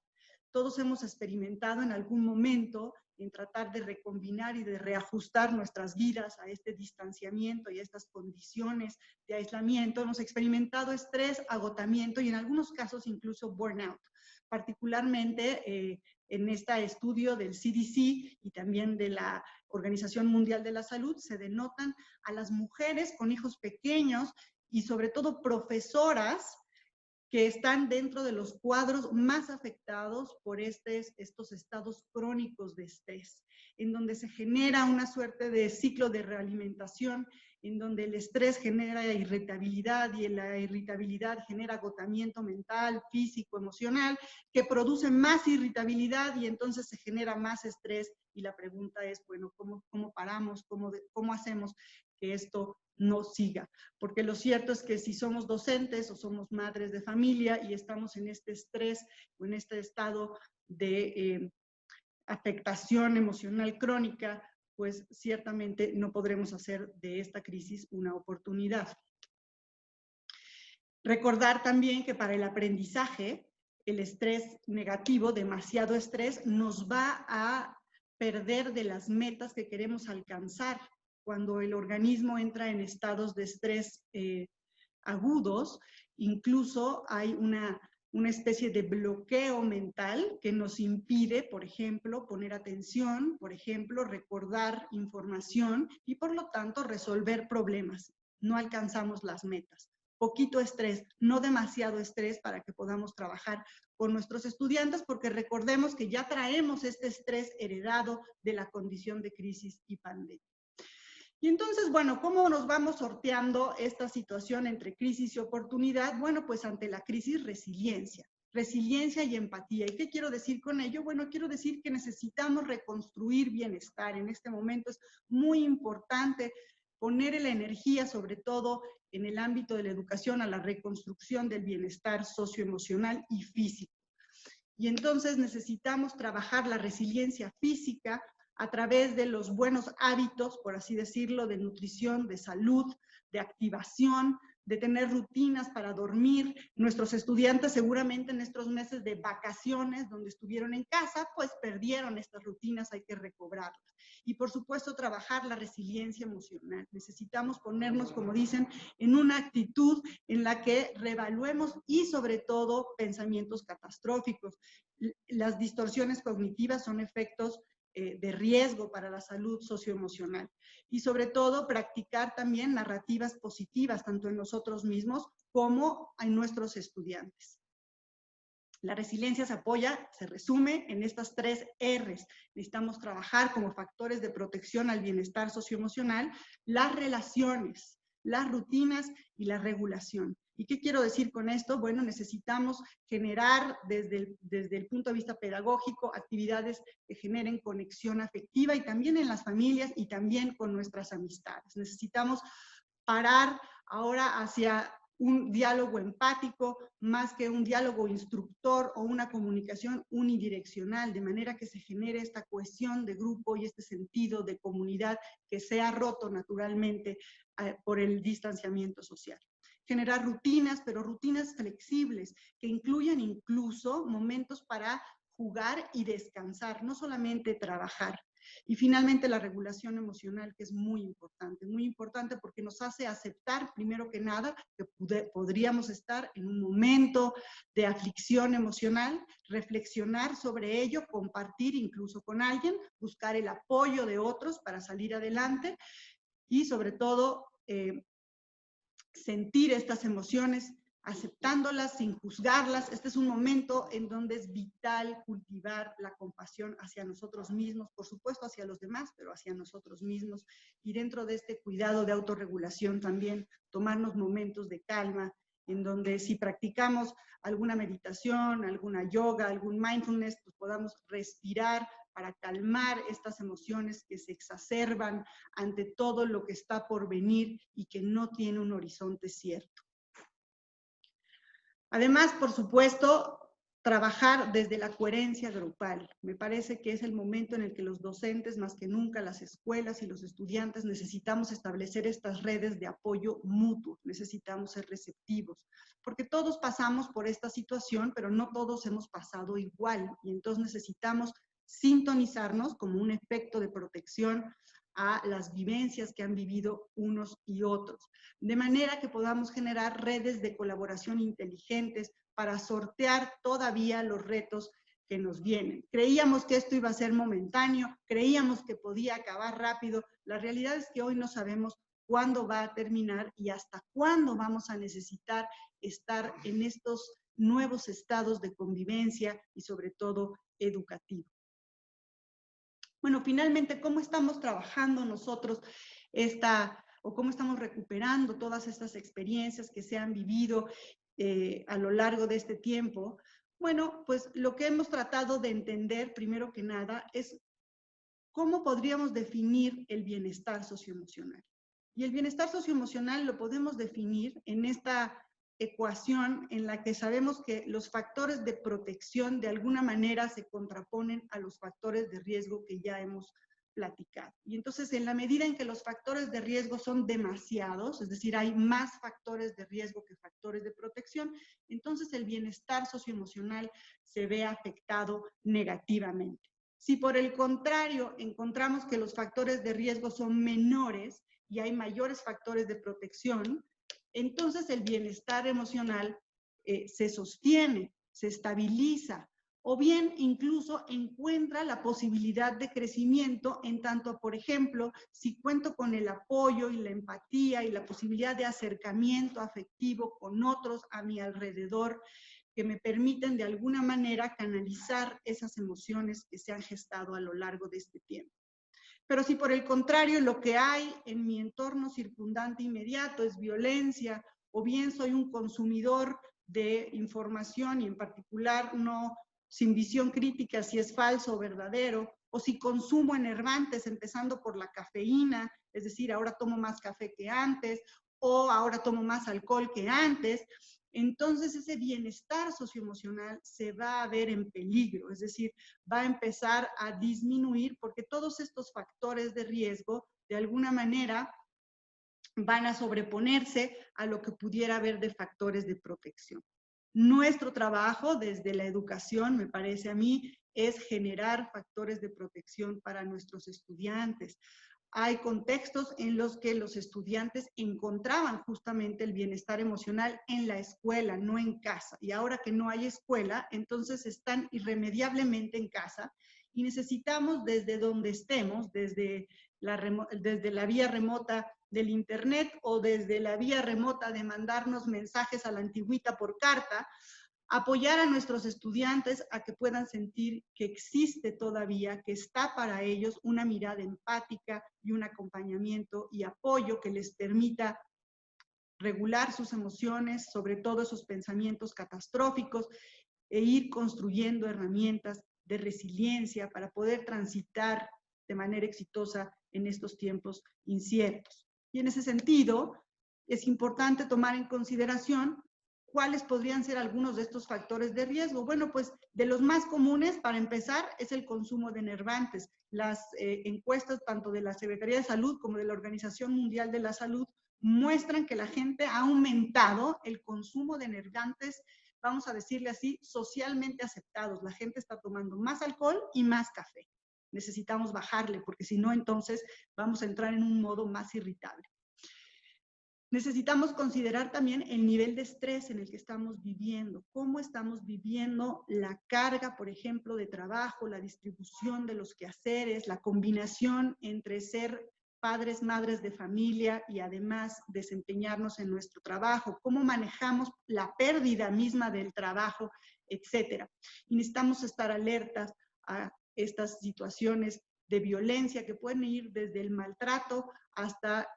todos hemos experimentado en algún momento en tratar de recombinar y de reajustar nuestras vidas a este distanciamiento y a estas condiciones de aislamiento. Hemos experimentado estrés, agotamiento y en algunos casos incluso burnout. Particularmente en este estudio del CDC y también de la Organización Mundial de la Salud, se denotan a las mujeres con hijos pequeños y sobre todo profesoras que están dentro de los cuadros más afectados por estos estados crónicos de estrés, en donde se genera una suerte de ciclo de realimentación, en donde el estrés genera irritabilidad y la irritabilidad genera agotamiento mental, físico, emocional, que produce más irritabilidad y entonces se genera más estrés. Y la pregunta es, bueno, ¿cómo paramos? ¿Cómo hacemos que esto no siga? Porque lo cierto es que si somos docentes o somos madres de familia y estamos en este estrés o en este estado de afectación emocional crónica, pues ciertamente no podremos hacer de esta crisis una oportunidad. Recordar también que para el aprendizaje, el estrés negativo, demasiado estrés, nos va a perder de las metas que queremos alcanzar. Cuando el organismo entra en estados de estrés agudos, incluso hay una especie de bloqueo mental que nos impide, por ejemplo, poner atención, por ejemplo, recordar información y por lo tanto resolver problemas. No alcanzamos las metas. Poquito estrés, no demasiado estrés para que podamos trabajar con nuestros estudiantes, porque recordemos que ya traemos este estrés heredado de la condición de crisis y pandemia. Y entonces, bueno, ¿cómo nos vamos sorteando esta situación entre crisis y oportunidad? Bueno, pues ante la crisis, resiliencia y empatía. ¿Y qué quiero decir con ello? Bueno, quiero decir que necesitamos reconstruir bienestar. En este momento es muy importante poner la energía, sobre todo en el ámbito de la educación, a la reconstrucción del bienestar socioemocional y físico. Y entonces necesitamos trabajar la resiliencia física a través de los buenos hábitos, por así decirlo, de nutrición, de salud, de activación, de tener rutinas para dormir. Nuestros estudiantes seguramente en estos meses de vacaciones, donde estuvieron en casa, pues perdieron estas rutinas, hay que recobrarlas. Y por supuesto trabajar la resiliencia emocional. Necesitamos ponernos, como dicen, en una actitud en la que reevaluemos y sobre todo pensamientos catastróficos. Las distorsiones cognitivas son efectos de riesgo para la salud socioemocional. Y sobre todo practicar también narrativas positivas, tanto en nosotros mismos como en nuestros estudiantes. La resiliencia se resume en estas 3 R's. Necesitamos trabajar como factores de protección al bienestar socioemocional, las relaciones, las rutinas y la regulación. ¿Y qué quiero decir con esto? Bueno, necesitamos generar desde el punto de vista pedagógico actividades que generen conexión afectiva y también en las familias y también con nuestras amistades. Necesitamos parar ahora hacia un diálogo empático más que un diálogo instructor o una comunicación unidireccional, de manera que se genere esta cohesión de grupo y este sentido de comunidad que se ha roto naturalmente por el distanciamiento social. Generar rutinas, pero rutinas flexibles, que incluyan incluso momentos para jugar y descansar, no solamente trabajar. Y finalmente la regulación emocional, que es muy importante porque nos hace aceptar, primero que nada, que podríamos estar en un momento de aflicción emocional, reflexionar sobre ello, compartir incluso con alguien, buscar el apoyo de otros para salir adelante y sobre todo sentir estas emociones, aceptándolas sin juzgarlas. Este es un momento en donde es vital cultivar la compasión hacia nosotros mismos, por supuesto hacia los demás, pero hacia nosotros mismos. Y dentro de este cuidado de autorregulación también tomarnos momentos de calma, en donde si practicamos alguna meditación, alguna yoga, algún mindfulness, pues podamos respirar para calmar estas emociones que se exacerban ante todo lo que está por venir y que no tiene un horizonte cierto. Además, por supuesto, trabajar desde la coherencia grupal. Me parece que es el momento en el que los docentes, más que nunca las escuelas y los estudiantes, necesitamos establecer estas redes de apoyo mutuo, necesitamos ser receptivos, porque todos pasamos por esta situación, pero no todos hemos pasado igual, y entonces necesitamos sintonizarnos como un efecto de protección a las vivencias que han vivido unos y otros, de manera que podamos generar redes de colaboración inteligentes para sortear todavía los retos que nos vienen. Creíamos que esto iba a ser momentáneo, creíamos que podía acabar rápido. La realidad es que hoy no sabemos cuándo va a terminar y hasta cuándo vamos a necesitar estar en estos nuevos estados de convivencia y sobre todo educativo. Bueno, finalmente, ¿cómo estamos trabajando nosotros o cómo estamos recuperando todas estas experiencias que se han vivido a lo largo de este tiempo? Bueno, pues lo que hemos tratado de entender, primero que nada, es cómo podríamos definir el bienestar socioemocional. Y el bienestar socioemocional lo podemos definir en esta ecuación en la que sabemos que los factores de protección de alguna manera se contraponen a los factores de riesgo que ya hemos platicado. Y entonces, en la medida en que los factores de riesgo son demasiados, es decir, hay más factores de riesgo que factores de protección, entonces el bienestar socioemocional se ve afectado negativamente. Si por el contrario encontramos que los factores de riesgo son menores y hay mayores factores de protección, entonces el bienestar emocional se sostiene, se estabiliza, o bien incluso encuentra la posibilidad de crecimiento en tanto, por ejemplo, si cuento con el apoyo y la empatía y la posibilidad de acercamiento afectivo con otros a mi alrededor, que me permiten de alguna manera canalizar esas emociones que se han gestado a lo largo de este tiempo. Pero si por el contrario lo que hay en mi entorno circundante inmediato es violencia, o bien soy un consumidor de información y en particular no sin visión crítica si es falso o verdadero, o si consumo enervantes empezando por la cafeína, es decir, ahora tomo más café que antes, o ahora tomo más alcohol que antes, entonces ese bienestar socioemocional se va a ver en peligro, es decir, va a empezar a disminuir porque todos estos factores de riesgo, de alguna manera, van a sobreponerse a lo que pudiera haber de factores de protección. Nuestro trabajo desde la educación, me parece a mí, es generar factores de protección para nuestros estudiantes. Hay contextos en los que los estudiantes encontraban justamente el bienestar emocional en la escuela, no en casa. Y ahora que no hay escuela, entonces están irremediablemente en casa y necesitamos desde donde estemos, desde la vía remota del internet o desde la vía remota de mandarnos mensajes a la antigüita por carta, apoyar a nuestros estudiantes a que puedan sentir que existe todavía, que está para ellos una mirada empática y un acompañamiento y apoyo que les permita regular sus emociones, sobre todo esos pensamientos catastróficos, e ir construyendo herramientas de resiliencia para poder transitar de manera exitosa en estos tiempos inciertos. Y en ese sentido, es importante tomar en consideración cuáles podrían ser algunos de estos factores de riesgo. Bueno, pues de los más comunes, para empezar, es el consumo de enervantes. Las encuestas tanto de la Secretaría de Salud como de la Organización Mundial de la Salud muestran que la gente ha aumentado el consumo de enervantes, vamos a decirle así, socialmente aceptados. La gente está tomando más alcohol y más café. Necesitamos bajarle, porque si no, entonces vamos a entrar en un modo más irritable. Necesitamos considerar también el nivel de estrés en el que estamos viviendo, cómo estamos viviendo la carga, por ejemplo, de trabajo, la distribución de los quehaceres, la combinación entre ser padres, madres de familia y además desempeñarnos en nuestro trabajo, cómo manejamos la pérdida misma del trabajo, etcétera. Y necesitamos estar alertas a estas situaciones de violencia que pueden ir desde el maltrato hasta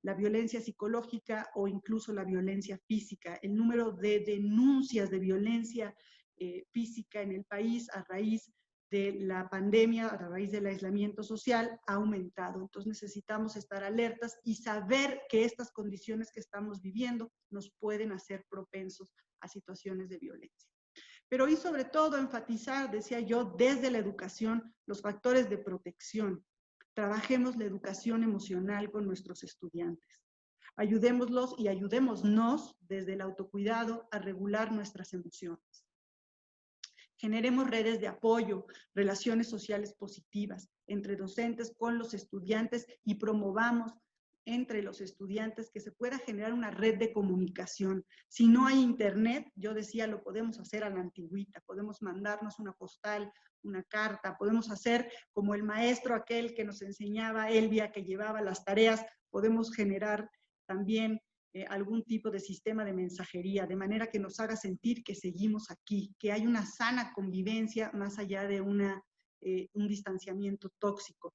la violencia psicológica o incluso la violencia física. El número de denuncias de violencia física en el país a raíz de la pandemia, a raíz del aislamiento social, ha aumentado. Entonces necesitamos estar alertas y saber que estas condiciones que estamos viviendo nos pueden hacer propensos a situaciones de violencia. Pero y sobre todo enfatizar, decía yo, desde la educación, los factores de protección. Trabajemos la educación emocional con nuestros estudiantes. Ayudémoslos y ayudémonos desde el autocuidado a regular nuestras emociones. Generemos redes de apoyo, relaciones sociales positivas entre docentes con los estudiantes y promovamos entre los estudiantes que se pueda generar una red de comunicación. Si no hay internet, yo decía, lo podemos hacer a la antigüita, podemos mandarnos una postal, una carta, podemos hacer como el maestro aquel que nos enseñaba, Elvia, que llevaba las tareas, podemos generar también algún tipo de sistema de mensajería, de manera que nos haga sentir que seguimos aquí, que hay una sana convivencia más allá de un distanciamiento tóxico.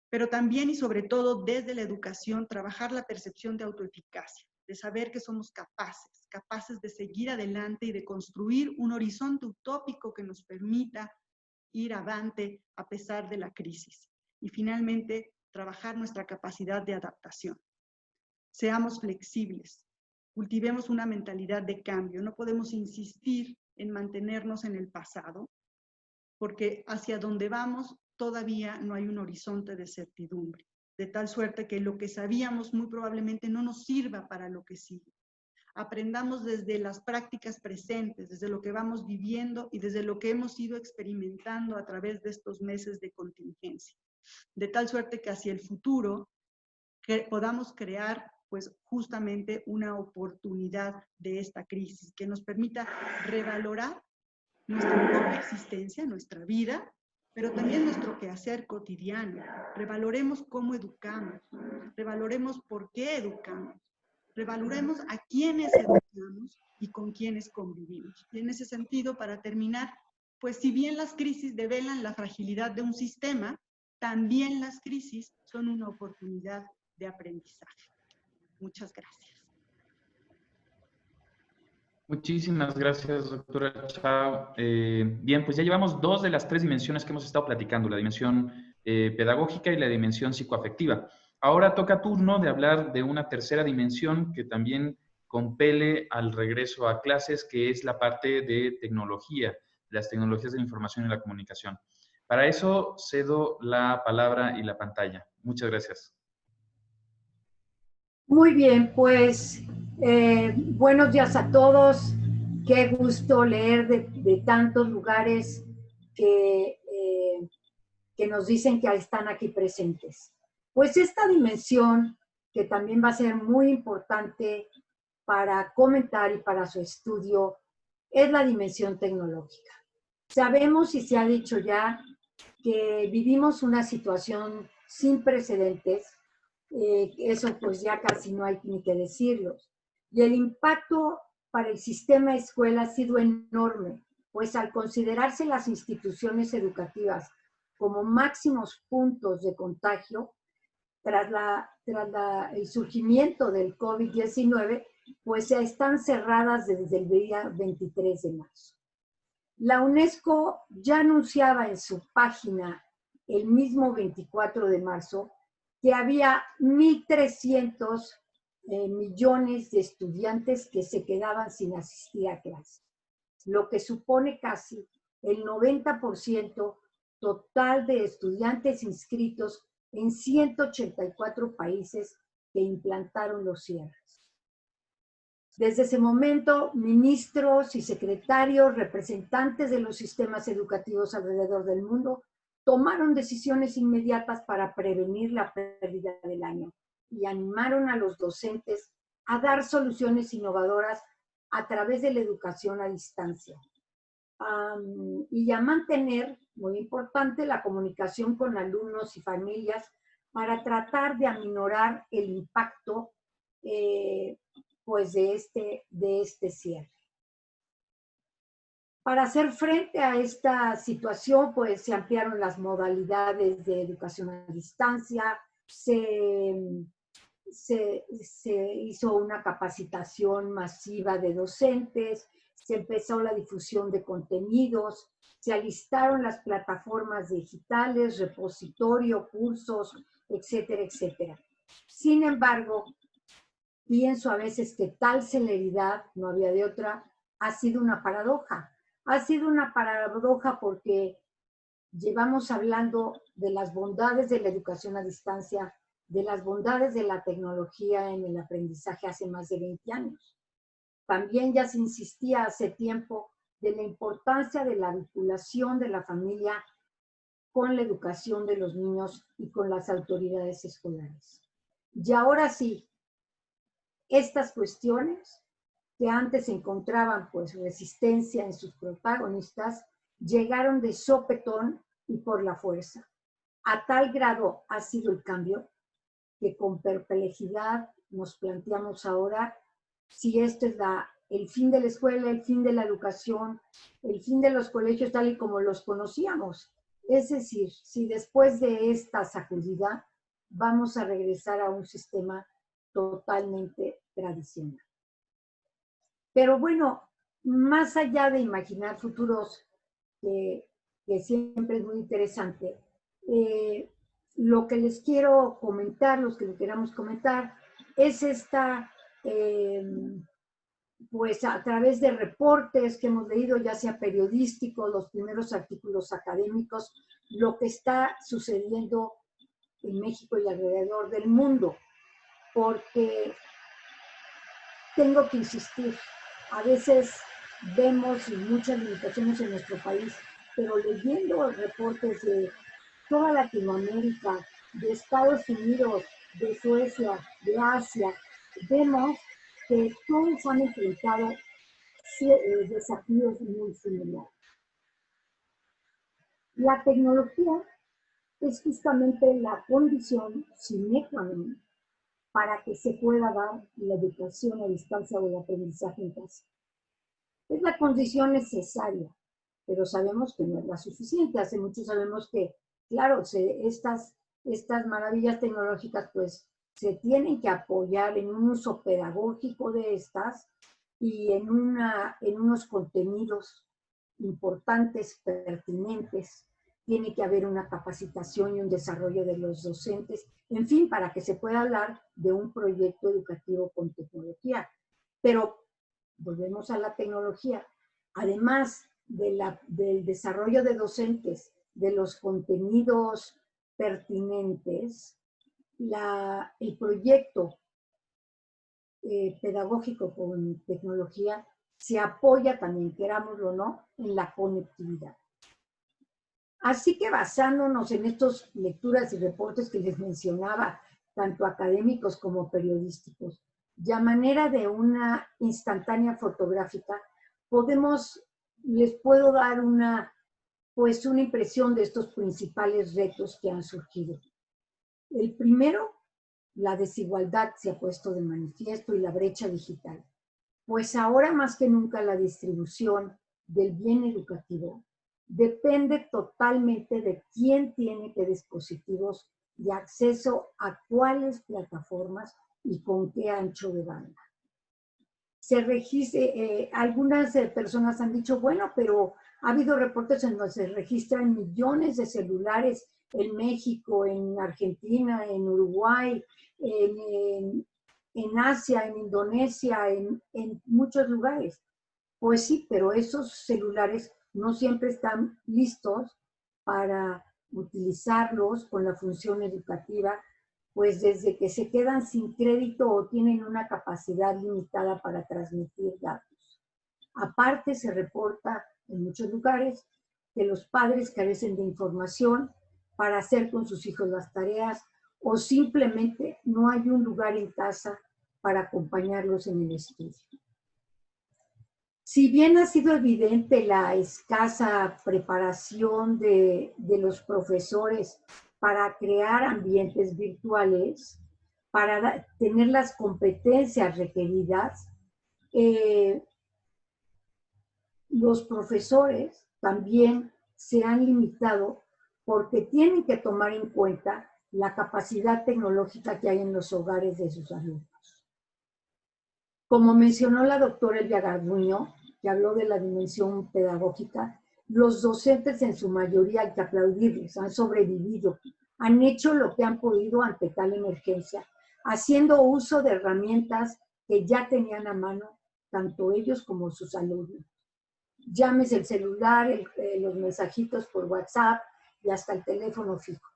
Pero también y sobre todo desde la educación, trabajar la percepción de autoeficacia, de saber que somos capaces de seguir adelante y de construir un horizonte utópico que nos permita ir avante a pesar de la crisis. Y finalmente, trabajar nuestra capacidad de adaptación. Seamos flexibles, cultivemos una mentalidad de cambio. No podemos insistir en mantenernos en el pasado, porque hacia donde vamos todavía no hay un horizonte de certidumbre, de tal suerte que lo que sabíamos muy probablemente no nos sirva para lo que sigue. Aprendamos desde las prácticas presentes, desde lo que vamos viviendo y desde lo que hemos ido experimentando a través de estos meses de contingencia, de tal suerte que hacia el futuro podamos crear pues justamente una oportunidad de esta crisis que nos permita revalorar nuestra propia existencia, nuestra vida, pero también nuestro quehacer cotidiano. Revaloremos cómo educamos, revaloremos por qué educamos, revaloremos a quiénes educamos y con quiénes convivimos. Y en ese sentido, para terminar, pues si bien las crisis develan la fragilidad de un sistema, también las crisis son una oportunidad de aprendizaje. Muchas gracias. Muchísimas gracias, doctora Chao. Bien, pues ya llevamos 2 de las 3 dimensiones que hemos estado platicando, la dimensión pedagógica y la dimensión psicoafectiva. Ahora toca turno de hablar de una tercera dimensión que también compele al regreso a clases, que es la parte de tecnología, las tecnologías de la información y la comunicación. Para eso cedo la palabra y la pantalla. Muchas gracias. Muy bien, pues buenos días a todos. Qué gusto leer de tantos lugares que nos dicen que están aquí presentes. Pues esta dimensión, que también va a ser muy importante para comentar y para su estudio, es la dimensión tecnológica. Sabemos y se ha dicho ya que vivimos una situación sin precedentes. Eso pues ya casi no hay ni que decirlo. Y el impacto para el sistema escuela ha sido enorme, pues al considerarse las instituciones educativas como máximos puntos de contagio, tras el surgimiento del COVID-19, pues ya están cerradas desde el día 23 de marzo. La UNESCO ya anunciaba en su página el mismo 24 de marzo que había 1.300 millones de estudiantes que se quedaban sin asistir a clase, lo que supone casi el 90% total de estudiantes inscritos en 184 países que implantaron los cierres. Desde ese momento, ministros y secretarios, representantes de los sistemas educativos alrededor del mundo, tomaron decisiones inmediatas para prevenir la pérdida del año y animaron a los docentes a dar soluciones innovadoras a través de la educación a distancia. Y a mantener, muy importante, la comunicación con alumnos y familias para tratar de aminorar el impacto pues de este cierre. Para hacer frente a esta situación, pues se ampliaron las modalidades de educación a distancia, se hizo una capacitación masiva de docentes, se empezó la difusión de contenidos, se alistaron las plataformas digitales, repositorio, cursos, etcétera, etcétera. Sin embargo, pienso a veces que tal celeridad, no había de otra, ha sido una paradoja, Ha sido una paradoja porque llevamos hablando de las bondades de la educación a distancia, de las bondades de la tecnología en el aprendizaje hace más de 20 años. También ya se insistía hace tiempo de la importancia de la vinculación de la familia con la educación de los niños y con las autoridades escolares. Y ahora sí, estas cuestiones que antes encontraban pues resistencia en sus protagonistas, llegaron de sopetón y por la fuerza. A tal grado ha sido el cambio que con perplejidad nos planteamos ahora si esto es el fin de la escuela, el fin de la educación, el fin de los colegios tal y como los conocíamos. Es decir, si después de esta sacudida vamos a regresar a un sistema totalmente tradicional. Pero bueno, más allá de imaginar futuros, que siempre es muy interesante, lo que les quiero comentar, los que le queramos comentar, es esta, pues a través de reportes que hemos leído, ya sea periodísticos, los primeros artículos académicos, lo que está sucediendo en México y alrededor del mundo, porque tengo que insistir, a veces vemos muchas limitaciones en nuestro país, pero leyendo reportes de toda Latinoamérica, de Estados Unidos, de Suecia, de Asia, vemos que todos han enfrentado desafíos muy similares. La tecnología es justamente la condición sine qua non para que se pueda dar la educación a distancia o el aprendizaje en casa. Es la condición necesaria, pero sabemos que no es la suficiente. Hace mucho sabemos que, claro, estas maravillas tecnológicas pues se tienen que apoyar en un uso pedagógico de estas y en unos contenidos importantes, pertinentes. Tiene que haber una capacitación y un desarrollo de los docentes, en fin, para que se pueda hablar de un proyecto educativo con tecnología. Pero volvemos a la tecnología. Además del desarrollo de docentes, de los contenidos pertinentes, el proyecto pedagógico con tecnología se apoya también, querámoslo o no, en la conectividad. Así que basándonos en estas lecturas y reportes que les mencionaba, tanto académicos como periodísticos, y a manera de una instantánea fotográfica, les puedo dar una impresión de estos principales retos que han surgido. El primero, la desigualdad se ha puesto de manifiesto y la brecha digital. Pues ahora más que nunca la distribución del bien educativo depende totalmente de quién tiene qué dispositivos y acceso a cuáles plataformas y con qué ancho de banda. Algunas personas han dicho, bueno, pero ha habido reportes en donde se registran millones de celulares en México, en Argentina, en Uruguay, en Asia, en Indonesia, en muchos lugares. Pues sí, pero esos celulares no siempre están listos para utilizarlos con la función educativa, pues desde que se quedan sin crédito o tienen una capacidad limitada para transmitir datos. Aparte, se reporta en muchos lugares que los padres carecen de información para hacer con sus hijos las tareas o simplemente no hay un lugar en casa para acompañarlos en el estudio. Si bien ha sido evidente la escasa preparación de los profesores para crear ambientes virtuales, para tener las competencias requeridas, los profesores también se han limitado porque tienen que tomar en cuenta la capacidad tecnológica que hay en los hogares de sus alumnos. Como mencionó la doctora Elvia Garduño, que habló de la dimensión pedagógica, los docentes en su mayoría, hay que aplaudirles, han sobrevivido, han hecho lo que han podido ante tal emergencia, haciendo uso de herramientas que ya tenían a mano tanto ellos como sus alumnos. llámese el celular, los mensajitos por WhatsApp y hasta el teléfono fijo.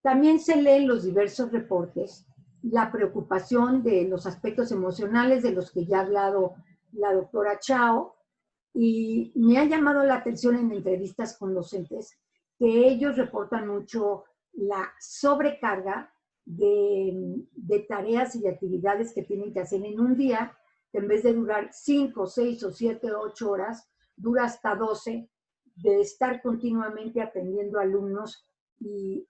También se leen los diversos reportes la preocupación de los aspectos emocionales de los que ya ha hablado la doctora Chao, y me ha llamado la atención en entrevistas con docentes que ellos reportan mucho la sobrecarga de tareas y de actividades que tienen que hacer en un día, que en vez de durar 5, 6 o 7 o 8 horas, dura hasta 12, de estar continuamente atendiendo a alumnos y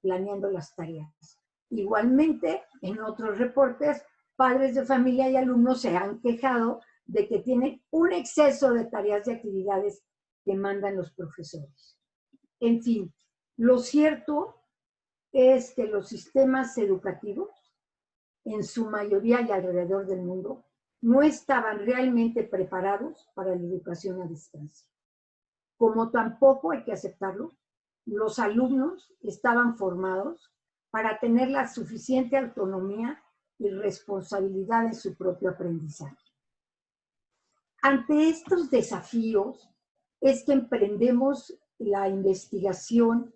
planeando las tareas. Igualmente, en otros reportes, padres de familia y alumnos se han quejado de que tienen un exceso de tareas y actividades que mandan los profesores. En fin, lo cierto es que los sistemas educativos, en su mayoría y alrededor del mundo, no estaban realmente preparados para la educación a distancia. Como tampoco, hay que aceptarlo, los alumnos estaban formados para tener la suficiente autonomía y responsabilidad en su propio aprendizaje. Ante estos desafíos es que emprendemos la investigación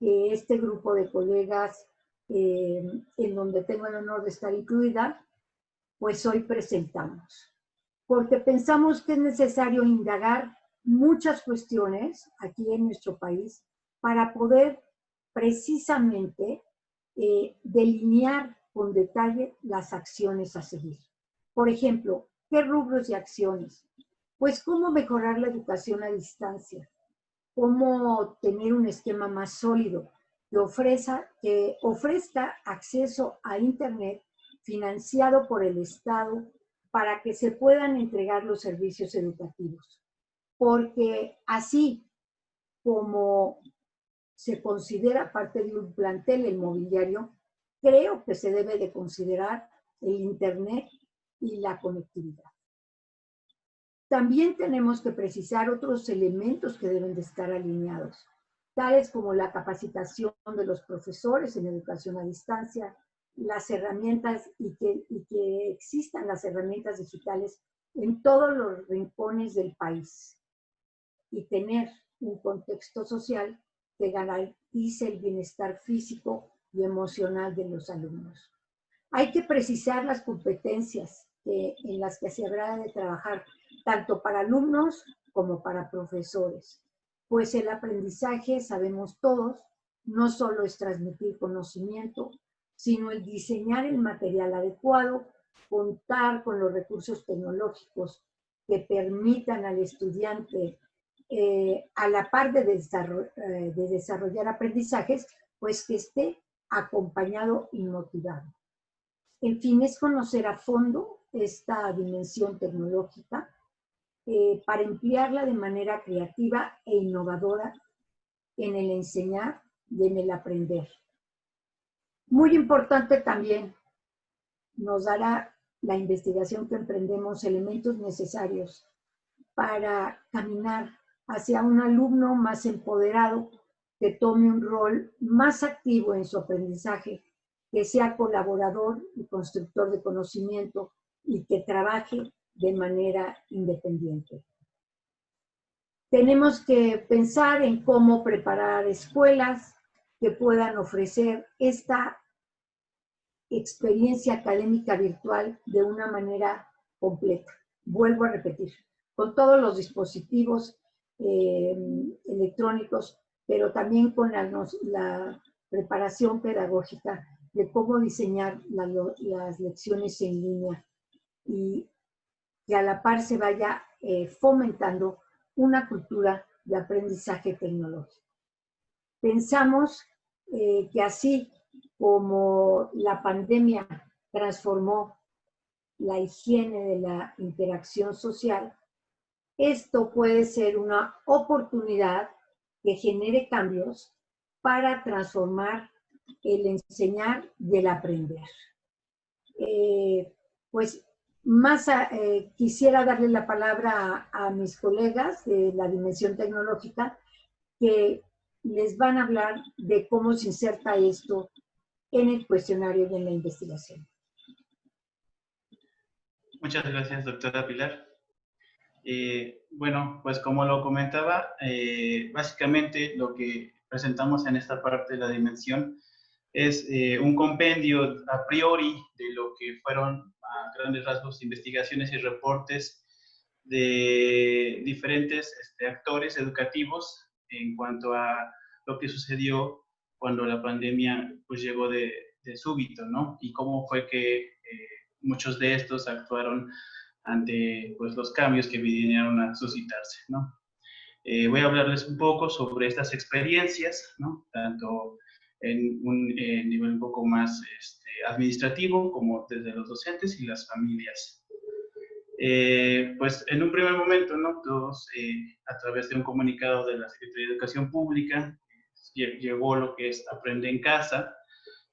que este grupo de colegas, en donde tengo el honor de estar incluida, pues hoy presentamos. Porque pensamos que es necesario indagar muchas cuestiones aquí en nuestro país para poder precisamente delinear con detalle las acciones a seguir. Por ejemplo, ¿qué rubros y acciones? Pues cómo mejorar la educación a distancia, cómo tener un esquema más sólido que ofrezca acceso a Internet financiado por el Estado para que se puedan entregar los servicios educativos. Porque así como se considera parte de un plantel el mobiliario, creo que se debe de considerar el Internet y la conectividad. También tenemos que precisar otros elementos que deben de estar alineados, tales como la capacitación de los profesores en educación a distancia, las herramientas y que existan las herramientas digitales en todos los rincones del país, y tener un contexto social que garantice el bienestar físico y emocional de los alumnos. Hay que precisar las competencias en las que se habrá de trabajar, tanto para alumnos como para profesores, pues el aprendizaje, sabemos todos, no solo es transmitir conocimiento, sino el diseñar el material adecuado, contar con los recursos tecnológicos que permitan al estudiante, a la par de desarrollar aprendizajes, pues que esté acompañado y motivado. En fin, es conocer a fondo esta dimensión tecnológica para emplearla de manera creativa e innovadora en el enseñar y en el aprender. Muy importante también, nos dará la investigación que emprendemos elementos necesarios para caminar hacia un alumno más empoderado, que tome un rol más activo en su aprendizaje, que sea colaborador y constructor de conocimiento y que trabaje de manera independiente. Tenemos que pensar en cómo preparar escuelas que puedan ofrecer esta experiencia académica virtual de una manera completa. Vuelvo a repetir, con todos los dispositivos electrónicos, pero también con la preparación pedagógica de cómo diseñar las lecciones en línea, y que a la par se vaya fomentando una cultura de aprendizaje tecnológico. Pensamos que así como la pandemia transformó la higiene de la interacción social, esto puede ser una oportunidad que genere cambios para transformar el enseñar y el aprender. Pues quisiera darle la palabra a mis colegas de la dimensión tecnológica, que les van a hablar de cómo se inserta esto en el cuestionario y en la investigación. Muchas gracias, doctora Pilar. Bueno, pues como lo comentaba, básicamente lo que presentamos en esta parte de la dimensión es un compendio a priori de lo que fueron a grandes rasgos investigaciones y reportes de diferentes actores educativos en cuanto a lo que sucedió cuando la pandemia pues llegó de súbito, ¿no? Y cómo fue que muchos de estos actuaron ante pues, los cambios que vinieron a suscitarse, ¿no? Voy a hablarles un poco sobre estas experiencias, ¿no? Tanto en un nivel un poco más administrativo como desde los docentes y las familias. Pues en un primer momento, ¿no? Todos, a través de un comunicado de la Secretaría de Educación Pública, llegó lo que es Aprende en Casa,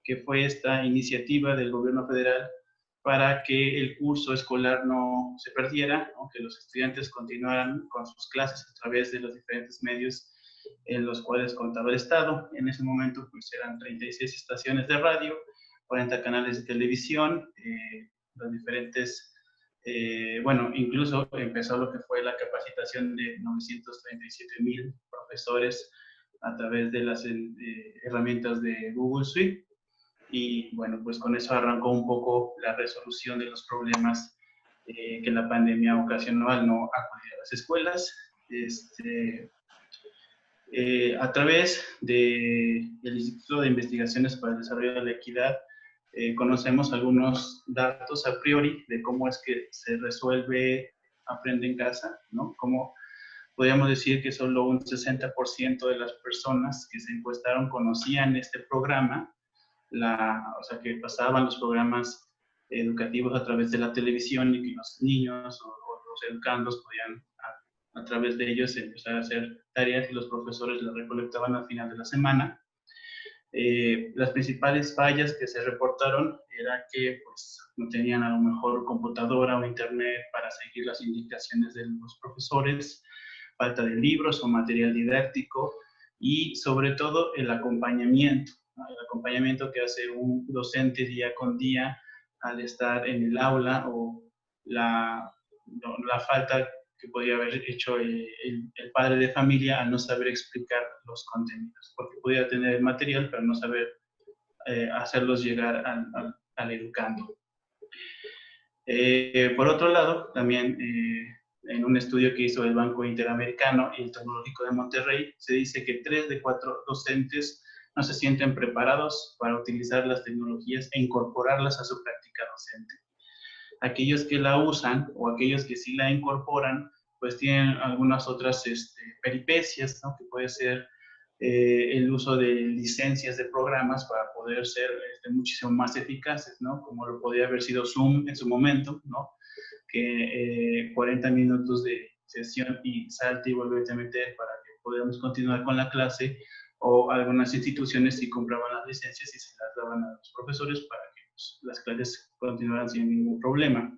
que fue esta iniciativa del gobierno federal para que el curso escolar no se perdiera, ¿no? Que los estudiantes continuaran con sus clases a través de los diferentes medios en los cuales contaba el Estado. En ese momento pues eran 36 estaciones de radio, 40 canales de televisión, los diferentes, bueno, incluso empezó lo que fue la capacitación de 937,000 profesores a través de las herramientas de Google Suite. Y bueno, pues con eso arrancó un poco la resolución de los problemas que la pandemia ocasionó al no acudir a las escuelas. A través del Instituto de Investigaciones para el Desarrollo de la Equidad, conocemos algunos datos a priori de cómo es que se resuelve Aprende en Casa, ¿no? Cómo podríamos decir que solo un 60% de las personas que se encuestaron conocían este programa, o sea, que pasaban los programas educativos a través de la televisión y que los niños o los educandos podían a través de ellos empezar a hacer tareas y los profesores las recolectaban al final de la semana. Las principales fallas que se reportaron era que pues, no tenían a lo mejor computadora o internet para seguir las indicaciones de los profesores, falta de libros o material didáctico y sobre todo el acompañamiento, ¿no? El acompañamiento que hace un docente día con día al estar en el aula o la falta que podría haber hecho el padre de familia al no saber explicar los contenidos, porque podía tener el material, pero no saber hacerlos llegar al educando. Por otro lado, también en un estudio que hizo el Banco Interamericano y el Tecnológico de Monterrey, se dice que 3 de 4 docentes no se sienten preparados para utilizar las tecnologías e incorporarlas a su práctica docente. Aquellos que la usan o aquellos que sí la incorporan, pues tienen algunas otras peripecias, ¿no? Que puede ser el uso de licencias de programas para poder ser muchísimo más eficaces, ¿no? Como lo podría haber sido Zoom en su momento, ¿no? Que 40 minutos de sesión y salte y vuelve a meter para que podamos continuar con la clase, o algunas instituciones sí compraban las licencias y se las daban a los profesores para que pues, las clases continuaran sin ningún problema.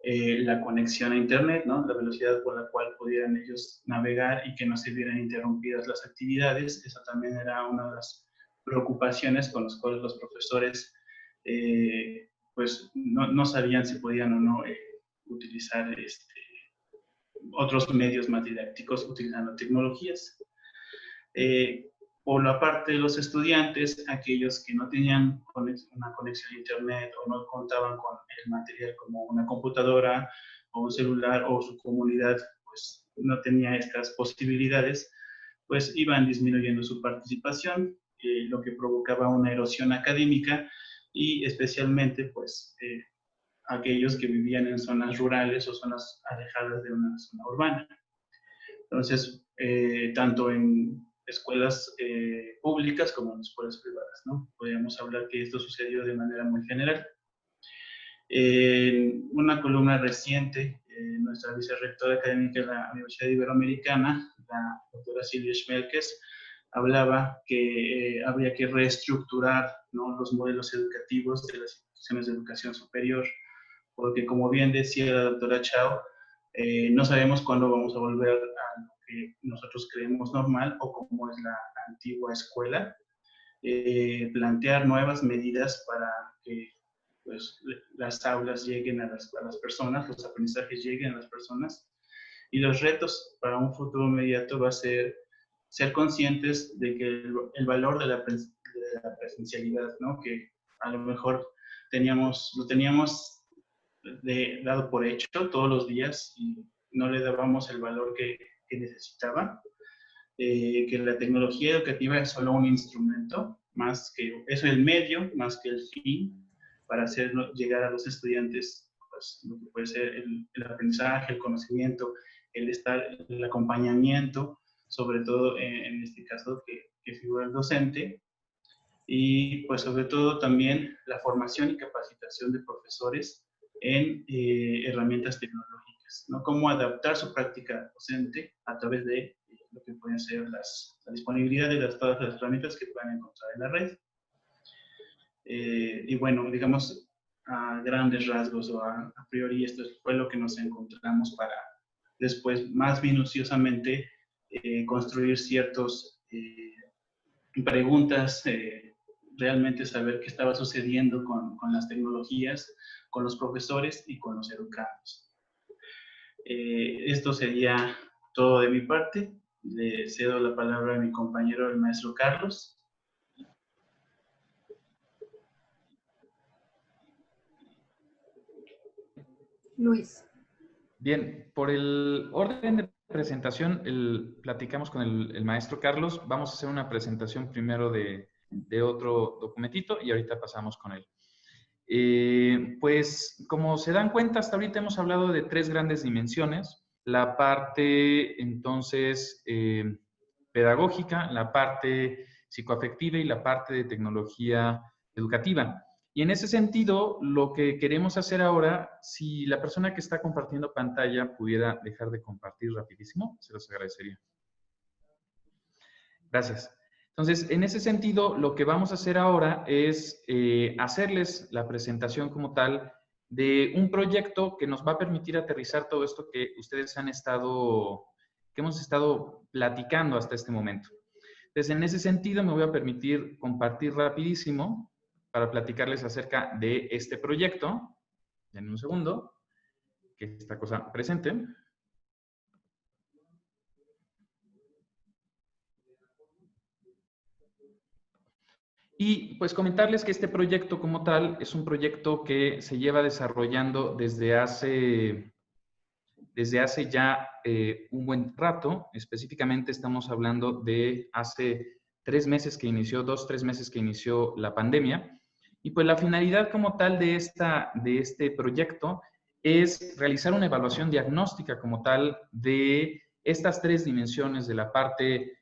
La conexión a internet, ¿no? La velocidad por la cual pudieran ellos navegar y que no se vieran interrumpidas las actividades, esa también era una de las preocupaciones con las cuales los profesores pues no sabían si podían o no utilizar otros medios más didácticos utilizando tecnologías. Por la parte de los estudiantes, aquellos que no tenían una conexión a internet o no contaban con el material como una computadora o un celular o su comunidad pues no tenía estas posibilidades, pues iban disminuyendo su participación, lo que provocaba una erosión académica y especialmente pues aquellos que vivían en zonas rurales o zonas alejadas de una zona urbana. Entonces, tanto en escuelas públicas como en escuelas privadas, ¿no? Podríamos hablar que esto sucedió de manera muy general. En una columna reciente, nuestra vicerrectora académica de la Universidad Iberoamericana, la doctora Silvia Schmelkes, hablaba que habría que reestructurar, ¿no? Los modelos educativos de las instituciones de educación superior, porque como bien decía la doctora Chao, no sabemos cuándo vamos a volver a lo que nosotros creemos normal o como es la antigua escuela. Plantear nuevas medidas para que pues, las aulas lleguen a las personas, los aprendizajes lleguen a las personas, Y los retos para un futuro inmediato va a ser conscientes de que el valor de la presencialidad, ¿no? Que a lo mejor lo teníamos dado por hecho todos los días y no le dábamos el valor que necesitaba. Que la tecnología educativa es solo un instrumento, más que es el medio, más que el fin, para hacer llegar a los estudiantes pues, lo que puede ser el aprendizaje, el conocimiento, el acompañamiento, sobre todo en este caso que figura el docente, y pues sobre todo también la formación y capacitación de profesores en herramientas tecnológicas, ¿no? Cómo adaptar su práctica docente a través de lo que pueden ser la disponibilidad de todas las herramientas que puedan encontrar en la red. Y bueno, digamos, a grandes rasgos o a priori, esto fue lo que nos encontramos para después más minuciosamente construir ciertas preguntas, realmente saber qué estaba sucediendo con las tecnologías, con los profesores y con los educandos. Esto sería todo de mi parte. Le cedo la palabra a mi compañero, el maestro Carlos. Luis. Bien, por el orden de presentación, platicamos con el maestro Carlos. Vamos a hacer una presentación primero de otro documentito y ahorita pasamos con él. Pues, como se dan cuenta, hasta ahorita hemos hablado de 3 grandes dimensiones. La parte, entonces, pedagógica, la parte psicoafectiva y la parte de tecnología educativa. Y en ese sentido, lo que queremos hacer ahora, si la persona que está compartiendo pantalla pudiera dejar de compartir rapidísimo, se los agradecería. Gracias. Entonces, en ese sentido, lo que vamos a hacer ahora es hacerles la presentación como tal de un proyecto que nos va a permitir aterrizar todo esto que ustedes que hemos estado platicando hasta este momento. Entonces, en ese sentido, me voy a permitir compartir rapidísimo para platicarles acerca de este proyecto. Denme un segundo, que esta cosa presente. Y pues comentarles que este proyecto como tal es un proyecto que se lleva desarrollando desde hace ya un buen rato. Específicamente estamos hablando de hace 3 meses que inició, 2-3 meses que inició la pandemia. Y pues la finalidad como tal de este proyecto es realizar una evaluación diagnóstica como tal de estas 3 dimensiones de la parte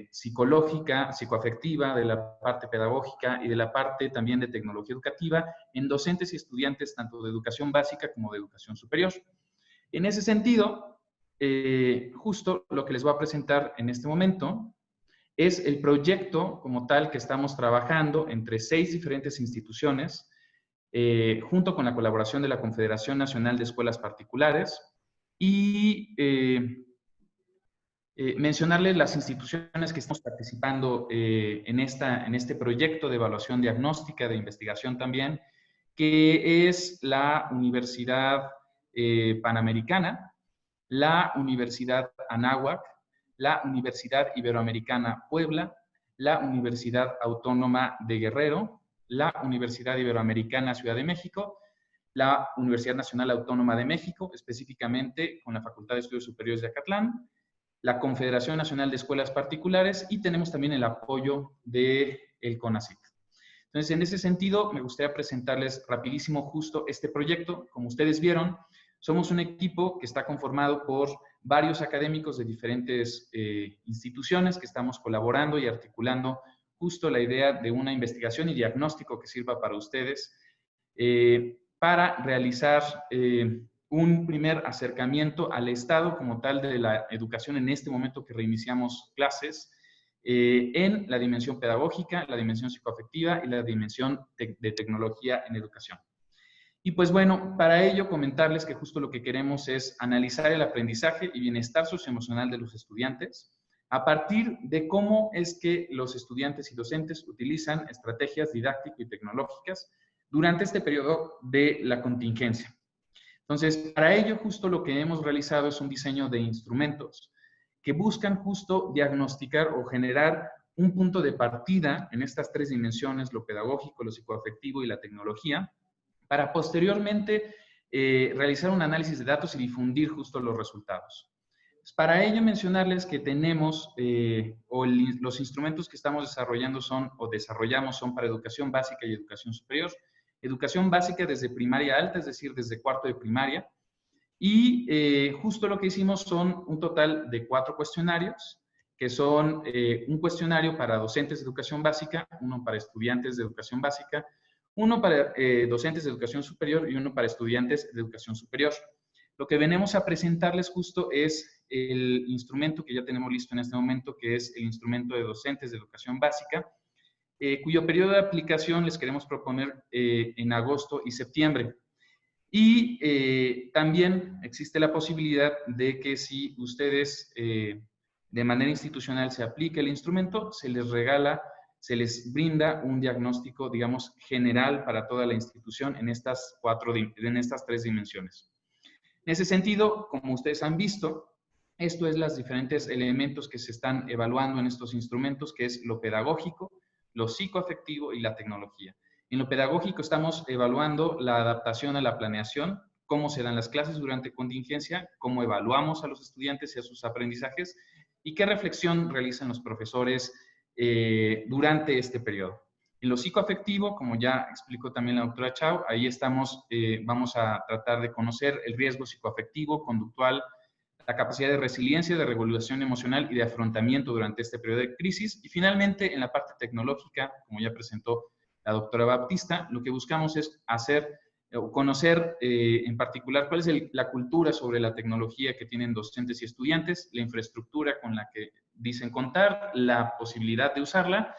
psicológica, psicoafectiva, de la parte pedagógica y de la parte también de tecnología educativa en docentes y estudiantes tanto de educación básica como de educación superior. En ese sentido, justo lo que les voy a presentar en este momento es el proyecto como tal que estamos trabajando entre 6 diferentes instituciones, junto con la colaboración de la Confederación Nacional de Escuelas Particulares y mencionarles las instituciones que estamos participando en este proyecto de evaluación diagnóstica, de investigación también, que es la Universidad Panamericana, la Universidad Anáhuac, la Universidad Iberoamericana Puebla, la Universidad Autónoma de Guerrero, la Universidad Iberoamericana Ciudad de México, la Universidad Nacional Autónoma de México, específicamente con la Facultad de Estudios Superiores de Acatlán, la Confederación Nacional de Escuelas Particulares y tenemos también el apoyo del CONACYT. Entonces, en ese sentido, me gustaría presentarles rapidísimo justo este proyecto. Como ustedes vieron, somos un equipo que está conformado por varios académicos de diferentes instituciones que estamos colaborando y articulando justo la idea de una investigación y diagnóstico que sirva para ustedes para realizar un primer acercamiento al estado como tal de la educación en este momento que reiniciamos clases en la dimensión pedagógica, la dimensión psicoafectiva y la dimensión de tecnología en educación. Y pues bueno, para ello comentarles que justo lo que queremos es analizar el aprendizaje y bienestar socioemocional de los estudiantes a partir de cómo es que los estudiantes y docentes utilizan estrategias didáctico y tecnológicas durante este periodo de la contingencia. Entonces, para ello justo lo que hemos realizado es un diseño de instrumentos que buscan justo diagnosticar o generar un punto de partida en estas tres dimensiones, lo pedagógico, lo psicoafectivo y la tecnología, para posteriormente realizar un análisis de datos y difundir justo los resultados. Para ello mencionarles que tenemos, los instrumentos que estamos desarrollando son para educación básica y educación superior. Educación básica desde primaria alta, es decir, desde cuarto de primaria. Y justo lo que hicimos son un total de 4 cuestionarios, que son un cuestionario para docentes de educación básica, uno para estudiantes de educación básica, uno para docentes de educación superior y uno para estudiantes de educación superior. Lo que venimos a presentarles justo es el instrumento que ya tenemos listo en este momento, que es el instrumento de docentes de educación básica, cuyo periodo de aplicación les queremos proponer en agosto y septiembre. Y también existe la posibilidad de que si ustedes de manera institucional se aplica el instrumento, se les regala, se les brinda un diagnóstico, digamos, general para toda la institución en estas 3 dimensiones. En ese sentido, como ustedes han visto, esto es los diferentes elementos que se están evaluando en estos instrumentos, que es lo pedagógico, lo psicoafectivo y la tecnología. En lo pedagógico estamos evaluando la adaptación a la planeación, cómo se dan las clases durante contingencia, cómo evaluamos a los estudiantes y a sus aprendizajes y qué reflexión realizan los profesores durante este periodo. En lo psicoafectivo, como ya explicó también la doctora Chao, ahí estamos, vamos a tratar de conocer el riesgo psicoafectivo, conductual, la capacidad de resiliencia, de regulación emocional y de afrontamiento durante este periodo de crisis. Y finalmente, en la parte tecnológica, como ya presentó la doctora Baptista, lo que buscamos es conocer en particular cuál es la cultura sobre la tecnología que tienen docentes y estudiantes, la infraestructura con la que dicen contar, la posibilidad de usarla,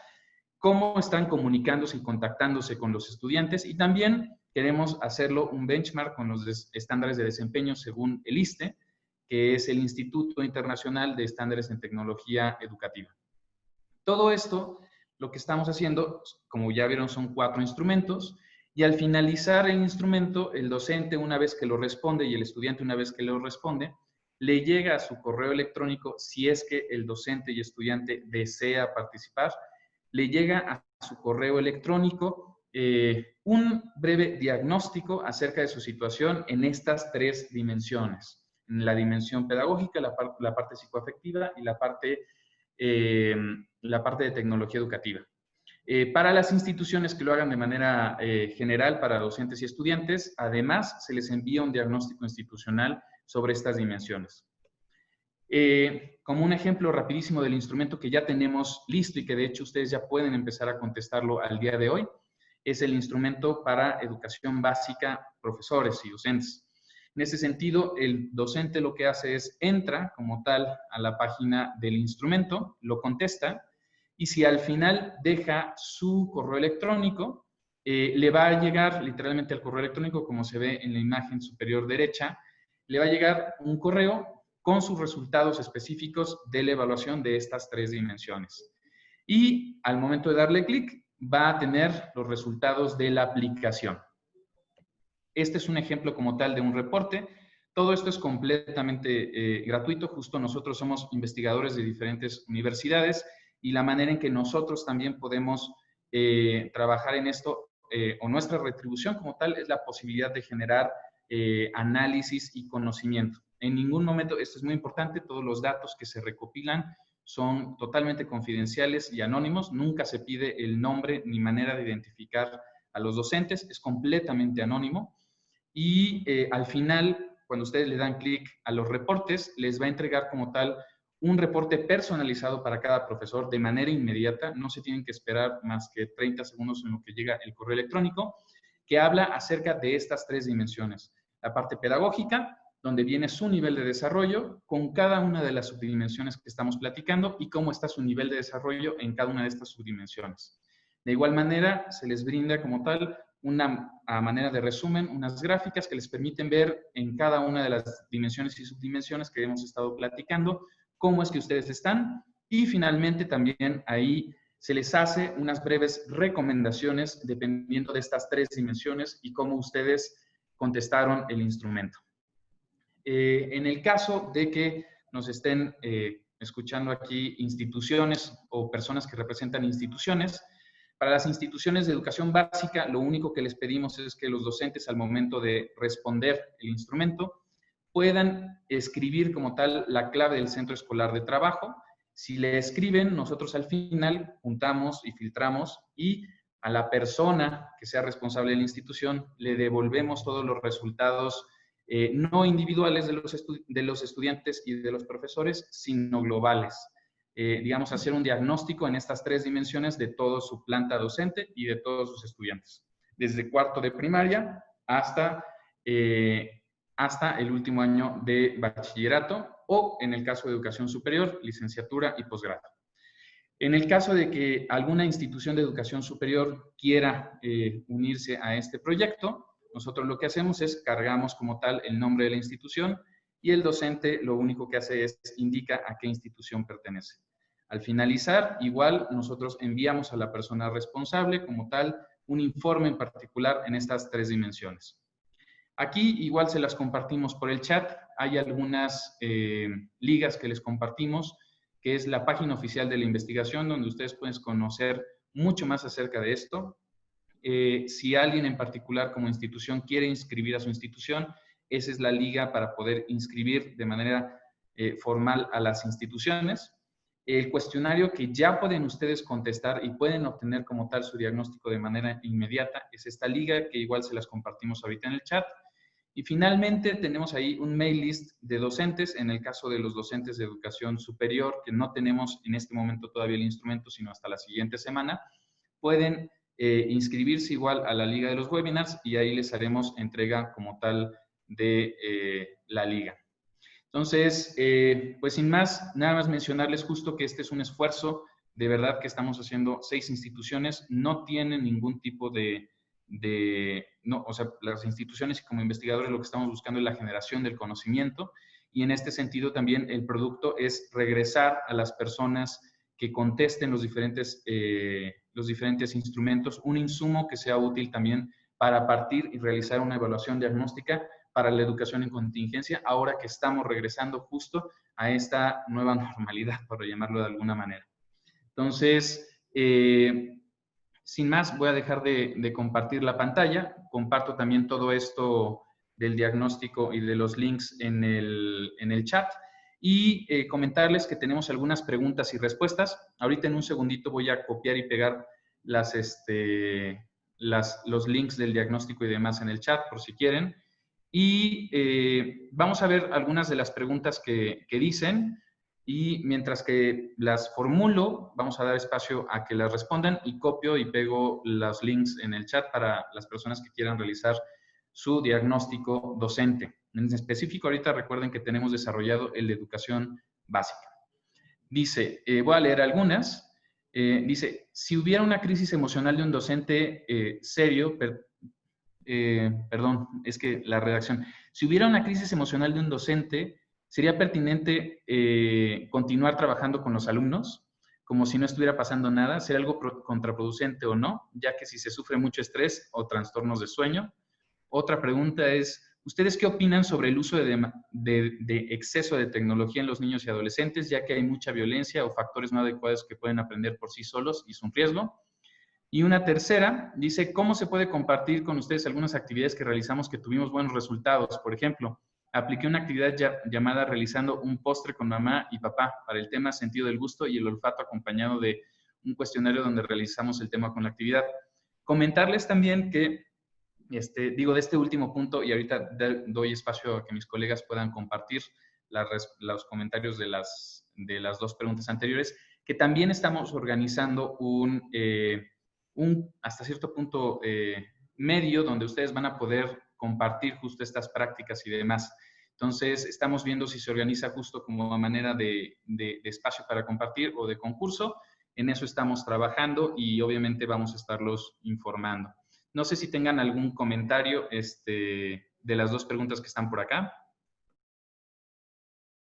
cómo están comunicándose y contactándose con los estudiantes, y también queremos hacerlo un benchmark con los estándares de desempeño según el ISTE, que es el Instituto Internacional de Estándares en Tecnología Educativa. Todo esto, lo que estamos haciendo, como ya vieron, son 4 instrumentos, y al finalizar el instrumento, el docente, una vez que lo responde, y el estudiante, una vez que lo responde, le llega a su correo electrónico, si es que el docente y estudiante desea participar, le llega a su correo electrónico un breve diagnóstico acerca de su situación en estas 3 dimensiones. En la dimensión pedagógica, la parte psicoafectiva y la parte de tecnología educativa. Para las instituciones que lo hagan de manera general para docentes y estudiantes, además se les envía un diagnóstico institucional sobre estas dimensiones. Como un ejemplo rapidísimo del instrumento que ya tenemos listo y que de hecho ustedes ya pueden empezar a contestarlo al día de hoy, es el instrumento para educación básica, profesores y docentes. En ese sentido, el docente lo que hace es entra como tal a la página del instrumento, lo contesta, y si al final deja su correo electrónico, le va a llegar literalmente al correo electrónico, como se ve en la imagen superior derecha, le va a llegar un correo con sus resultados específicos de la evaluación de estas 3 dimensiones. Y al momento de darle clic, va a tener los resultados de la aplicación. Este es un ejemplo como tal de un reporte. Todo esto es completamente gratuito. Justo nosotros somos investigadores de diferentes universidades y la manera en que nosotros también podemos trabajar en esto, o nuestra retribución como tal, es la posibilidad de generar análisis y conocimiento. En ningún momento, esto es muy importante, todos los datos que se recopilan son totalmente confidenciales y anónimos. Nunca se pide el nombre ni manera de identificar a los docentes, es completamente anónimo. Y al final, cuando ustedes le dan clic a los reportes, les va a entregar como tal un reporte personalizado para cada profesor de manera inmediata. No se tienen que esperar más que 30 segundos en lo que llega el correo electrónico, que habla acerca de estas 3 dimensiones. La parte pedagógica, donde viene su nivel de desarrollo con cada una de las subdimensiones que estamos platicando y cómo está su nivel de desarrollo en cada una de estas subdimensiones. De igual manera, se les brinda como tal a manera de resumen, unas gráficas que les permiten ver en cada una de las dimensiones y subdimensiones que hemos estado platicando, cómo es que ustedes están, y finalmente también ahí se les hace unas breves recomendaciones dependiendo de estas 3 dimensiones y cómo ustedes contestaron el instrumento. En el caso de que nos estén escuchando aquí instituciones o personas que representan instituciones, para las instituciones de educación básica, lo único que les pedimos es que los docentes, al momento de responder el instrumento, puedan escribir como tal la clave del centro escolar de trabajo. Si le escriben, nosotros al final juntamos y filtramos y a la persona que sea responsable de la institución le devolvemos todos los resultados no individuales de los estudiantes y de los profesores, sino globales. Digamos, hacer un diagnóstico en estas 3 dimensiones de toda su planta docente y de todos sus estudiantes, desde cuarto de primaria hasta el último año de bachillerato o, en el caso de educación superior, licenciatura y posgrado. En el caso de que alguna institución de educación superior quiera unirse a este proyecto, nosotros lo que hacemos es cargamos como tal el nombre de la institución y el docente lo único que hace es indica a qué institución pertenece. Al finalizar, igual nosotros enviamos a la persona responsable como tal un informe en particular en estas 3 dimensiones. Aquí igual se las compartimos por el chat. Hay algunas ligas que les compartimos, que es la página oficial de la investigación, donde ustedes pueden conocer mucho más acerca de esto. Si alguien en particular como institución quiere inscribir a su institución, esa es la liga para poder inscribir de manera formal a las instituciones. El cuestionario que ya pueden ustedes contestar y pueden obtener como tal su diagnóstico de manera inmediata es esta liga, que igual se las compartimos ahorita en el chat. Y finalmente tenemos ahí un mail list de docentes, en el caso de los docentes de educación superior, que no tenemos en este momento todavía el instrumento, sino hasta la siguiente semana, pueden inscribirse igual a la liga de los webinars y ahí les haremos entrega como tal de la liga. Entonces, pues sin más, nada más mencionarles justo que este es un esfuerzo de verdad que estamos haciendo 6 instituciones, no tienen ningún tipo no, o sea, las instituciones y como investigadores lo que estamos buscando es la generación del conocimiento y en este sentido también el producto es regresar a las personas que contesten los diferentes instrumentos, un insumo que sea útil también para partir y realizar una evaluación diagnóstica para la educación en contingencia, ahora que estamos regresando justo a esta nueva normalidad, por llamarlo de alguna manera. Entonces, sin más, voy a dejar de compartir la pantalla. Comparto también todo esto del diagnóstico y de los links en el chat. Y comentarles que tenemos algunas preguntas y respuestas. Ahorita en un segundito voy a copiar y pegar los links del diagnóstico y demás en el chat, por si quieren. Y vamos a ver algunas de las preguntas que dicen. Y mientras que las formulo, vamos a dar espacio a que las respondan y copio y pego los links en el chat para las personas que quieran realizar su diagnóstico docente. En específico, ahorita recuerden que tenemos desarrollado el de educación básica. Dice, voy a leer algunas. Dice, si hubiera una crisis emocional de un docente serio, perdón, es que la redacción. Si hubiera una crisis emocional de un docente, ¿sería pertinente continuar trabajando con los alumnos como si no estuviera pasando nada? ¿Sería algo contraproducente o no? Ya que si se sufre mucho estrés o trastornos de sueño. Otra pregunta es, ¿ustedes qué opinan sobre el uso de exceso de tecnología en los niños y adolescentes, ya que hay mucha violencia o factores no adecuados que pueden aprender por sí solos y es un riesgo? Y una tercera, dice, ¿cómo se puede compartir con ustedes algunas actividades que realizamos que tuvimos buenos resultados? Por ejemplo, apliqué una actividad llamada realizando un postre con mamá y papá para el tema sentido del gusto y el olfato, acompañado de un cuestionario donde realizamos el tema con la actividad. Comentarles también que, de este último punto, y ahorita doy espacio a que mis colegas puedan compartir los comentarios de las 2 preguntas anteriores, que también estamos organizando un hasta cierto punto medio donde ustedes van a poder compartir justo estas prácticas y demás. Entonces, estamos viendo si se organiza justo como manera de espacio para compartir o de concurso. En eso estamos trabajando y obviamente vamos a estarlos informando. No sé si tengan algún comentario de las 2 preguntas que están por acá.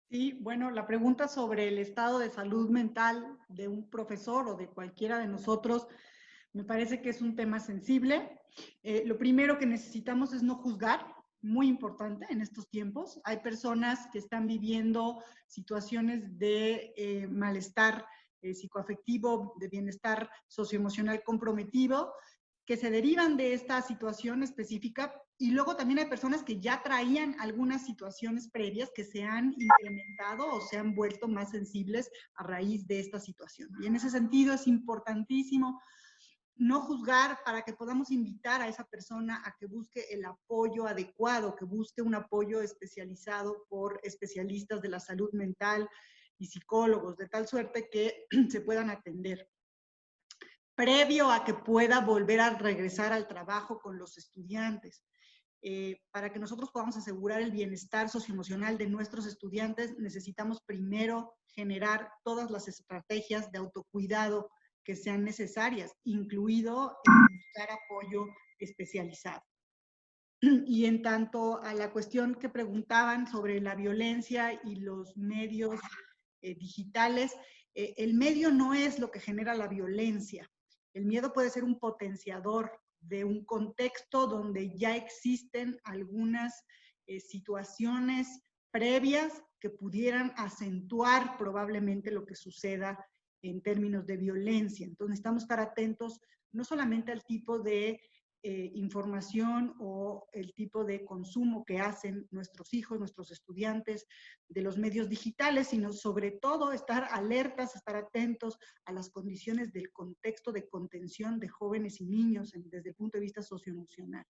Sí, bueno, la pregunta sobre el estado de salud mental de un profesor o de cualquiera de nosotros me parece que es un tema sensible. Lo primero que necesitamos es no juzgar. muy importante en estos tiempos. Hay personas que están viviendo situaciones de malestar psicoafectivo, de bienestar socioemocional comprometido, que se derivan de esta situación específica, y luego también hay personas que ya traían algunas situaciones previas que se han incrementado o se han vuelto más sensibles a raíz de esta situación. Y en ese sentido es importantísimo no juzgar, para que podamos invitar a esa persona a que busque el apoyo adecuado, que busque un apoyo especializado por especialistas de la salud mental y psicólogos, de tal suerte que se puedan atender. Previo a que pueda volver a regresar al trabajo con los estudiantes. Para que nosotros podamos asegurar el bienestar socioemocional de nuestros estudiantes, necesitamos primero generar todas las estrategias de autocuidado que sean necesarias, incluido el buscar apoyo especializado. Y en tanto a la cuestión que preguntaban sobre la violencia y los medios digitales, el medio no es lo que genera la violencia. El miedo puede ser un potenciador de un contexto donde ya existen algunas situaciones previas que pudieran acentuar probablemente lo que suceda en términos de violencia. Entonces necesitamos estar atentos no solamente al tipo de información o el tipo de consumo que hacen nuestros hijos, nuestros estudiantes de los medios digitales, sino sobre todo estar alertas, estar atentos a las condiciones del contexto de contención de jóvenes y niños desde el punto de vista socioemocional.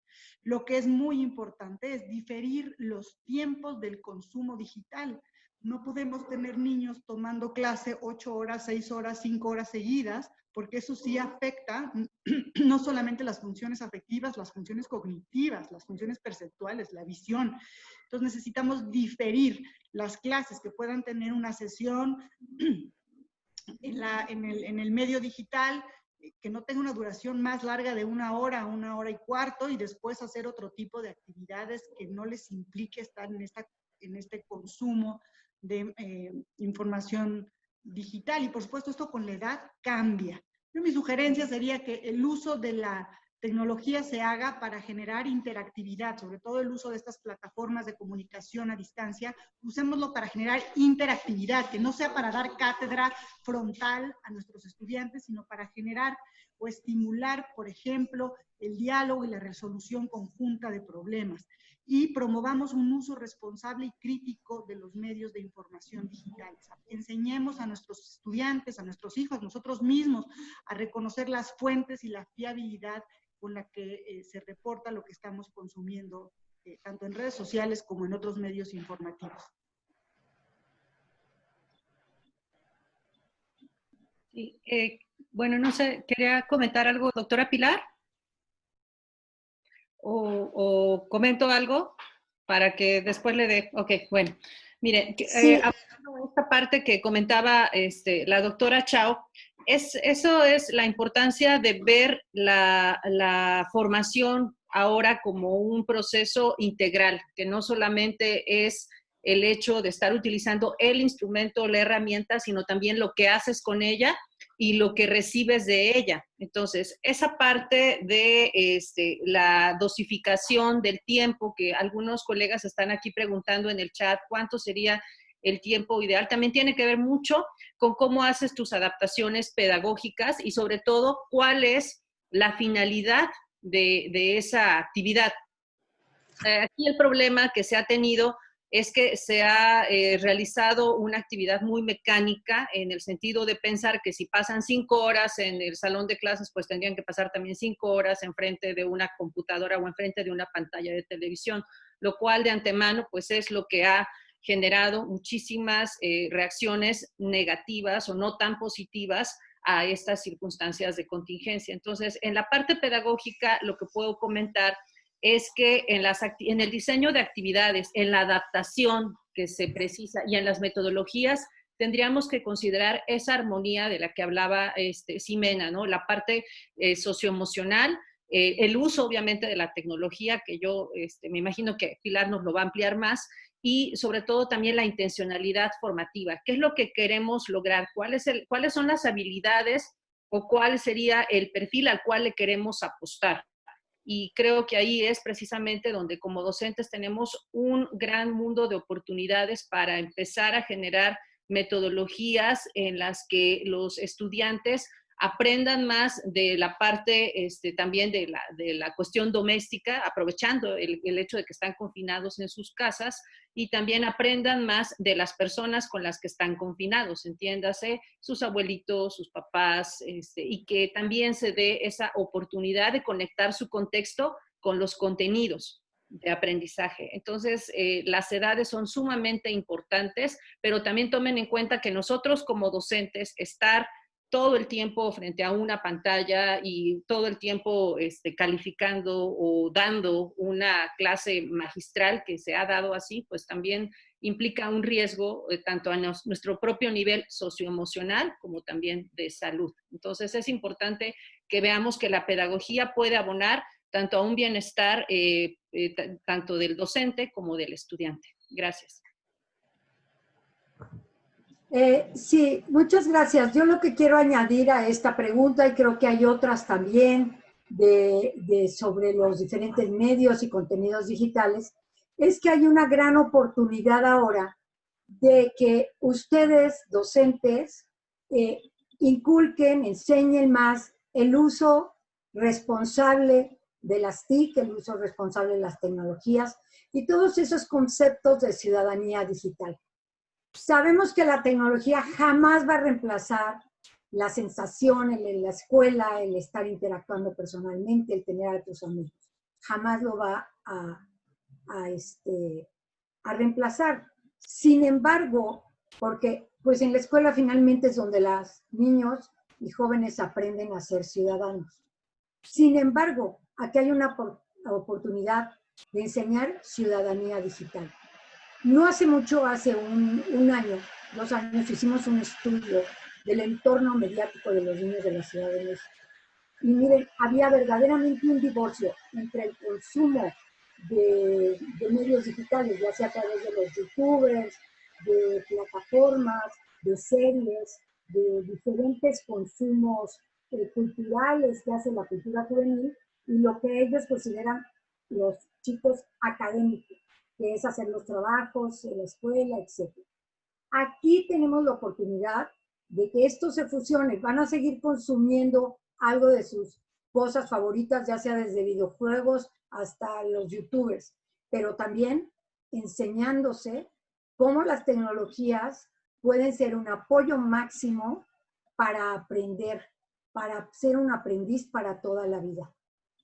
Lo que es muy importante es diferir los tiempos del consumo digital. No podemos tener niños tomando clase 8 horas, 6 horas, 5 horas seguidas, porque eso sí afecta no solamente las funciones afectivas, las funciones cognitivas, las funciones perceptuales, la visión. Entonces necesitamos diferir las clases que puedan tener una sesión en el medio digital, que no tenga una duración más larga de 1 hora, 1 hora y cuarto, y después hacer otro tipo de actividades que no les implique estar en este consumo de información digital. Y por supuesto esto con la edad cambia. Mi sugerencia sería que el uso de la tecnología se haga para generar interactividad, sobre todo el uso de estas plataformas de comunicación a distancia, usémoslo para generar interactividad, que no sea para dar cátedra frontal a nuestros estudiantes, sino para generar o estimular, por ejemplo, el diálogo y la resolución conjunta de problemas. Y promovamos un uso responsable y crítico de los medios de información digitales. Enseñemos a nuestros estudiantes, a nuestros hijos, nosotros mismos, a reconocer las fuentes y la fiabilidad con la que se reporta lo que estamos consumiendo, tanto en redes sociales como en otros medios informativos. Sí, bueno, no sé, ¿quería comentar algo, doctora Pilar? ¿O comento algo para que después le dé? Ok, bueno. Mire, Sí. esta parte que comentaba la doctora Chao, eso es la importancia de ver la formación ahora como un proceso integral, que no solamente es el hecho de estar utilizando el instrumento, la herramienta, sino también lo que haces con ella y lo que recibes de ella. Entonces, esa parte de la dosificación del tiempo, que algunos colegas están aquí preguntando en el chat, ¿cuánto sería el tiempo ideal? También tiene que ver mucho con cómo haces tus adaptaciones pedagógicas y sobre todo, cuál es la finalidad de esa actividad. Aquí el problema que se ha tenido es que se ha realizado una actividad muy mecánica en el sentido de pensar que si pasan 5 horas en el salón de clases, pues tendrían que pasar también 5 horas enfrente de una computadora o enfrente de una pantalla de televisión, lo cual de antemano pues es lo que ha generado muchísimas reacciones negativas o no tan positivas a estas circunstancias de contingencia. Entonces, en la parte pedagógica, lo que puedo comentar es que en el diseño de actividades, en la adaptación que se precisa y en las metodologías, tendríamos que considerar esa armonía de la que hablaba Ximena, ¿no? La parte socioemocional, el uso obviamente de la tecnología, que yo me imagino que Pilar nos lo va a ampliar más, y sobre todo también la intencionalidad formativa. ¿Qué es lo que queremos lograr? ¿Cuáles son las habilidades o cuál sería el perfil al cual le queremos apostar? y creo que ahí es precisamente donde como docentes tenemos un gran mundo de oportunidades para empezar a generar metodologías en las que los estudiantes aprendan más de la parte también de la cuestión doméstica, aprovechando el hecho de que están confinados en sus casas, y también aprendan más de las personas con las que están confinados, entiéndase, sus abuelitos, sus papás, y que también se dé esa oportunidad de conectar su contexto con los contenidos de aprendizaje. Entonces, las edades son sumamente importantes, pero también tomen en cuenta que nosotros como docentes, estar todo el tiempo frente a una pantalla y todo el tiempo calificando o dando una clase magistral que se ha dado así, pues también implica un riesgo tanto a nuestro propio nivel socioemocional como también de salud. Entonces es importante que veamos que la pedagogía puede abonar tanto a un bienestar tanto del docente como del estudiante. Gracias. Sí, muchas gracias. Yo lo que quiero añadir a esta pregunta, y creo que hay otras también sobre los diferentes medios y contenidos digitales, es que hay una gran oportunidad ahora de que ustedes, docentes, inculquen, enseñen más el uso responsable de las TIC, el uso responsable de las tecnologías y todos esos conceptos de ciudadanía digital. Sabemos que la tecnología jamás va a reemplazar la sensación en la escuela, el estar interactuando personalmente, el tener a tus amigos. Jamás lo va a reemplazar. Sin embargo, porque pues en la escuela finalmente es donde los niños y jóvenes aprenden a ser ciudadanos. Sin embargo, aquí hay una oportunidad de enseñar ciudadanía digital. No hace mucho, hace un año, 2 años, hicimos un estudio del entorno mediático de los niños de la Ciudad de México. Y miren, había verdaderamente un divorcio entre el consumo de medios digitales, ya sea a través de los youtubers, de plataformas, de series, de diferentes consumos culturales que hace la cultura juvenil, y lo que ellos consideran los chicos académicos, que es hacer los trabajos en la escuela, etc. Aquí tenemos la oportunidad de que esto se fusione. Van a seguir consumiendo algo de sus cosas favoritas, ya sea desde videojuegos hasta los youtubers, pero también enseñándose cómo las tecnologías pueden ser un apoyo máximo para aprender, para ser un aprendiz para toda la vida.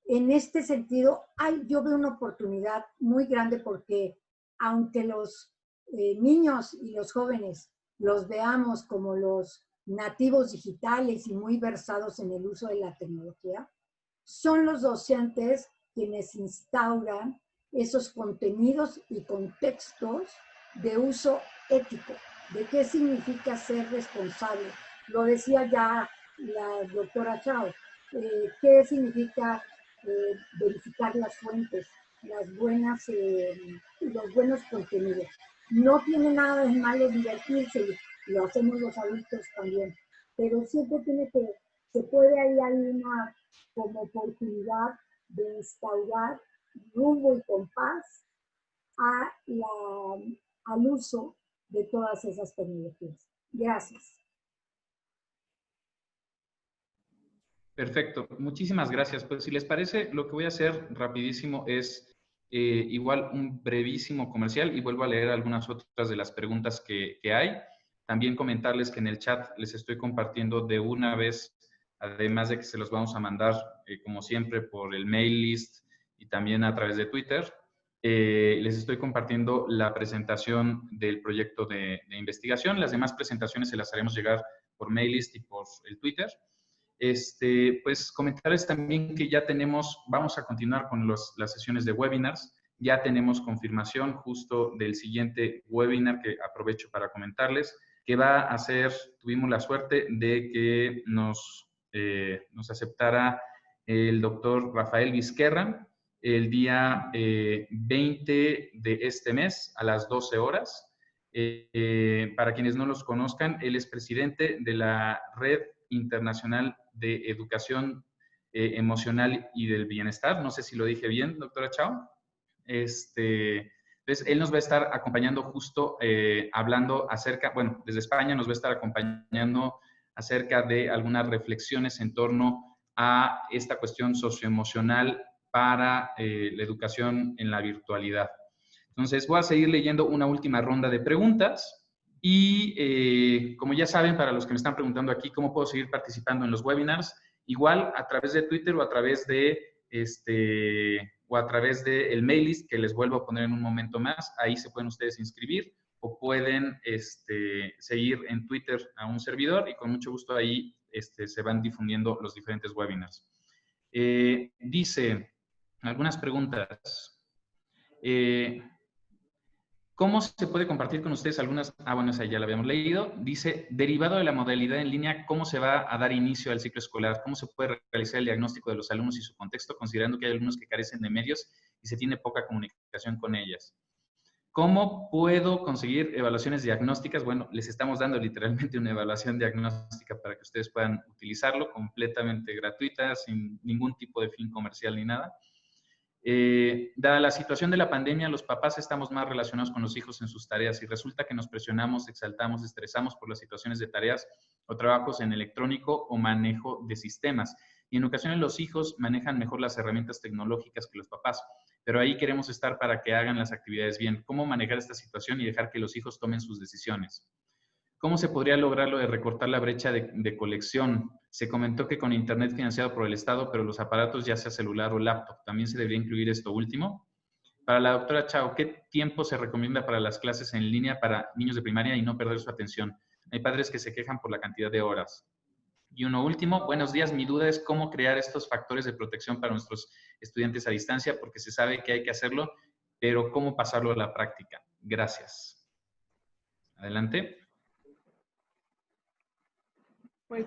En este sentido, yo veo una oportunidad muy grande, porque aunque los niños y los jóvenes los veamos como los nativos digitales y muy versados en el uso de la tecnología, son los docentes quienes instauran esos contenidos y contextos de uso ético, de qué significa ser responsable. Lo decía ya la doctora Chao, qué significa verificar las fuentes, los buenos contenidos. No tiene nada de malo divertirse, lo hacemos los adultos también, pero siempre se puede ahí una como oportunidad de instaurar rumbo y compás al uso de todas esas tecnologías. Gracias. Perfecto, muchísimas gracias. Pues si les parece, lo que voy a hacer rapidísimo es igual un brevísimo comercial, y vuelvo a leer algunas otras de las preguntas que hay. También comentarles que en el chat les estoy compartiendo de una vez, además de que se los vamos a mandar, como siempre, por el mail list y también a través de Twitter, les estoy compartiendo la presentación del proyecto de investigación. Las demás presentaciones se las haremos llegar por mail list y por el Twitter. Pues comentarles también que ya vamos a continuar con las sesiones de webinars. Ya tenemos confirmación justo del siguiente webinar, que aprovecho para comentarles, que va a ser, tuvimos la suerte de que nos aceptara el doctor Rafael Vizquerra el día 20 de este mes a las 12 horas. Para quienes no los conozcan, él es presidente de la Red Internacional de Educación emocional y del bienestar. No sé si lo dije bien, doctora Chao. Entonces, él nos va a estar acompañando justo hablando acerca, bueno, desde España nos va a estar acompañando acerca de algunas reflexiones en torno a esta cuestión socioemocional para la educación en la virtualidad. Entonces, voy a seguir leyendo una última ronda de preguntas y como ya saben, para los que me están preguntando aquí, ¿cómo puedo seguir participando en los webinars? Igual a través de Twitter o a través de el mail list que les vuelvo a poner en un momento más. Ahí se pueden ustedes inscribir o pueden seguir en Twitter a un servidor y con mucho gusto ahí se van difundiendo los diferentes webinars. Dice, algunas preguntas. ¿Cómo se puede compartir con ustedes algunas? Bueno, esa ya la habíamos leído. Dice, derivado de la modalidad en línea, ¿cómo se va a dar inicio al ciclo escolar? ¿Cómo se puede realizar el diagnóstico de los alumnos y su contexto, considerando que hay alumnos que carecen de medios y se tiene poca comunicación con ellas? ¿Cómo puedo conseguir evaluaciones diagnósticas? Bueno, les estamos dando literalmente una evaluación diagnóstica para que ustedes puedan utilizarlo completamente gratuita, sin ningún tipo de fin comercial ni nada. Dada la situación de la pandemia, los papás estamos más relacionados con los hijos en sus tareas y resulta que nos presionamos, exaltamos, estresamos por las situaciones de tareas o trabajos en electrónico o manejo de sistemas. Y en ocasiones los hijos manejan mejor las herramientas tecnológicas que los papás, pero ahí queremos estar para que hagan las actividades bien. ¿Cómo manejar esta situación y dejar que los hijos tomen sus decisiones? ¿Cómo se podría lograr lo de recortar la brecha de colección? Se comentó que con internet financiado por el Estado, pero los aparatos ya sea celular o laptop. ¿También se debería incluir esto último? Para la doctora Chao, ¿qué tiempo se recomienda para las clases en línea para niños de primaria y no perder su atención? Hay padres que se quejan por la cantidad de horas. Y uno último, buenos días. Mi duda es cómo crear estos factores de protección para nuestros estudiantes a distancia, porque se sabe que hay que hacerlo, pero ¿cómo pasarlo a la práctica? Gracias. Adelante. Pues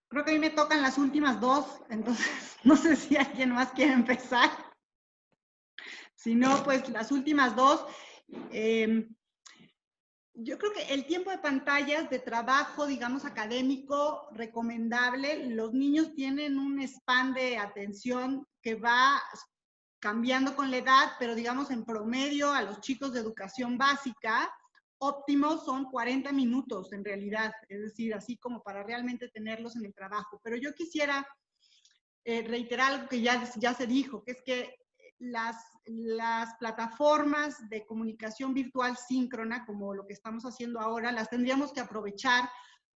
creo que a mí me tocan las últimas dos, entonces no sé si alguien más quiere empezar. Si no, pues las últimas dos. Yo creo que el tiempo de pantallas de trabajo, digamos, académico, recomendable. Los niños tienen un span de atención que va cambiando con la edad, pero digamos en promedio a los chicos de educación básica, óptimos son 40 minutos en realidad, es decir, así como para realmente tenerlos en el trabajo. Pero yo quisiera reiterar algo que ya se dijo, que es que las plataformas de comunicación virtual síncrona, como lo que estamos haciendo ahora, las tendríamos que aprovechar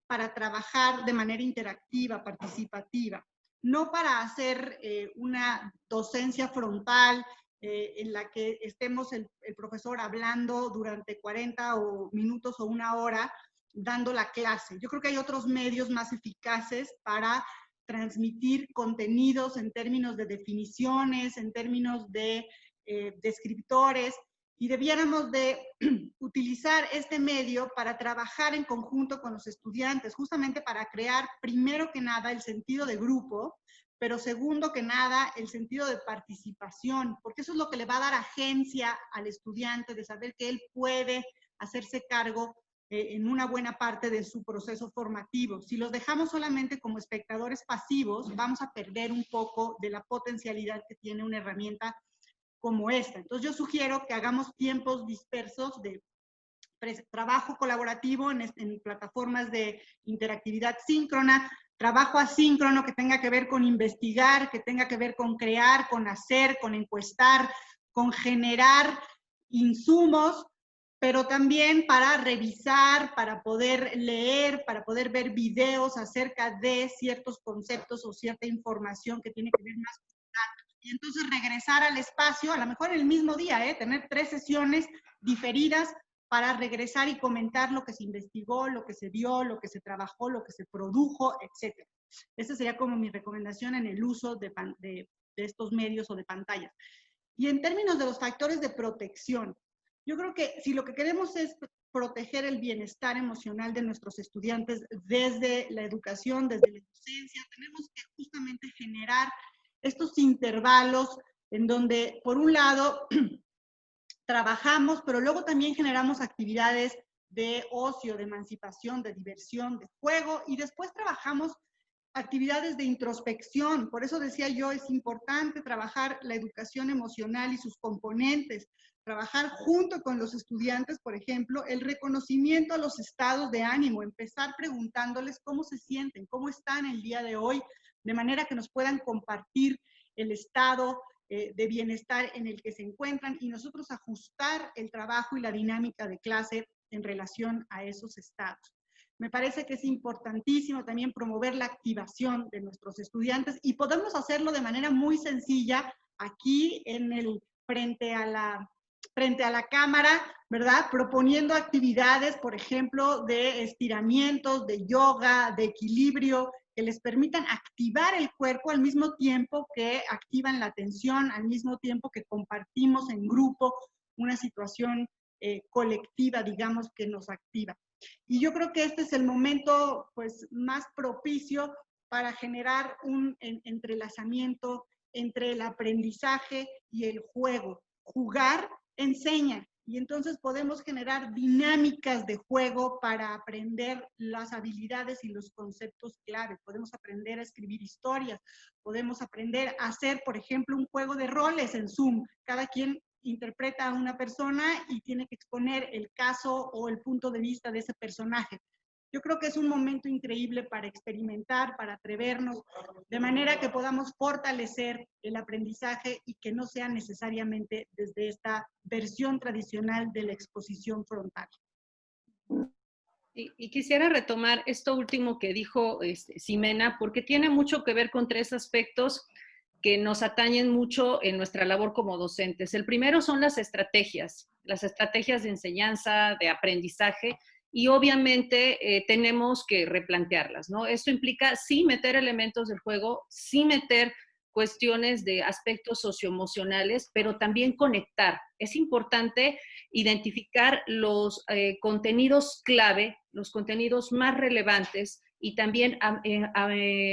para trabajar de manera interactiva, participativa, no para hacer una docencia frontal en la que estemos el profesor hablando durante 40 minutos o una hora dando la clase. Yo creo que hay otros medios más eficaces para transmitir contenidos en términos de definiciones, en términos de descriptores, y debiéramos de utilizar este medio para trabajar en conjunto con los estudiantes, justamente para crear, primero que nada, el sentido de grupo, pero segundo que nada, el sentido de participación, porque eso es lo que le va a dar agencia al estudiante, de saber que él puede hacerse cargo en una buena parte de su proceso formativo. Si los dejamos solamente como espectadores pasivos, vamos a perder un poco de la potencialidad que tiene una herramienta como esta. Entonces yo sugiero que hagamos tiempos dispersos de trabajo colaborativo en plataformas de interactividad síncrona, trabajo asíncrono que tenga que ver con investigar, que tenga que ver con crear, con hacer, con encuestar, con generar insumos, pero también para revisar, para poder leer, para poder ver videos acerca de ciertos conceptos o cierta información que tiene que ver más con datos. Y entonces regresar al espacio, a lo mejor el mismo día, tener 3 sesiones diferidas para regresar y comentar lo que se investigó, lo que se vio, lo que se trabajó, lo que se produjo, etc. Esa sería como mi recomendación en el uso de estos medios o de pantallas. Y en términos de los factores de protección, yo creo que si lo que queremos es proteger el bienestar emocional de nuestros estudiantes desde la educación, desde la docencia, tenemos que justamente generar estos intervalos en donde, por un lado, trabajamos, pero luego también generamos actividades de ocio, de emancipación, de diversión, de juego, y después trabajamos actividades de introspección. Por eso decía yo, es importante trabajar la educación emocional y sus componentes, trabajar junto con los estudiantes, por ejemplo, el reconocimiento a los estados de ánimo, empezar preguntándoles cómo se sienten, cómo están el día de hoy, de manera que nos puedan compartir el estado de bienestar en el que se encuentran y nosotros ajustar el trabajo y la dinámica de clase en relación a esos estados. Me parece que es importantísimo también promover la activación de nuestros estudiantes y podemos hacerlo de manera muy sencilla aquí frente a la cámara, ¿verdad? Proponiendo actividades, por ejemplo, de estiramientos, de yoga, de equilibrio, que les permitan activar el cuerpo al mismo tiempo que activan la atención, al mismo tiempo que compartimos en grupo una situación colectiva, digamos, que nos activa. Y yo creo que este es el momento pues, más propicio para generar un entrelazamiento entre el aprendizaje y el juego. Jugar enseña, y entonces podemos generar dinámicas de juego para aprender las habilidades y los conceptos clave. Podemos aprender a escribir historias, podemos aprender a hacer, por ejemplo, un juego de roles en Zoom. Cada quien interpreta a una persona y tiene que exponer el caso o el punto de vista de ese personaje. Yo creo que es un momento increíble para experimentar, para atrevernos, de manera que podamos fortalecer el aprendizaje y que no sea necesariamente desde esta versión tradicional de la exposición frontal. Y quisiera retomar esto último que dijo Ximena, porque tiene mucho que ver con tres aspectos que nos atañen mucho en nuestra labor como docentes. El primero son las estrategias de enseñanza, de aprendizaje, y obviamente tenemos que replantearlas, ¿no? Esto implica sí meter elementos del juego, sí meter cuestiones de aspectos socioemocionales, pero también conectar. Es importante identificar los contenidos clave, los contenidos más relevantes, y también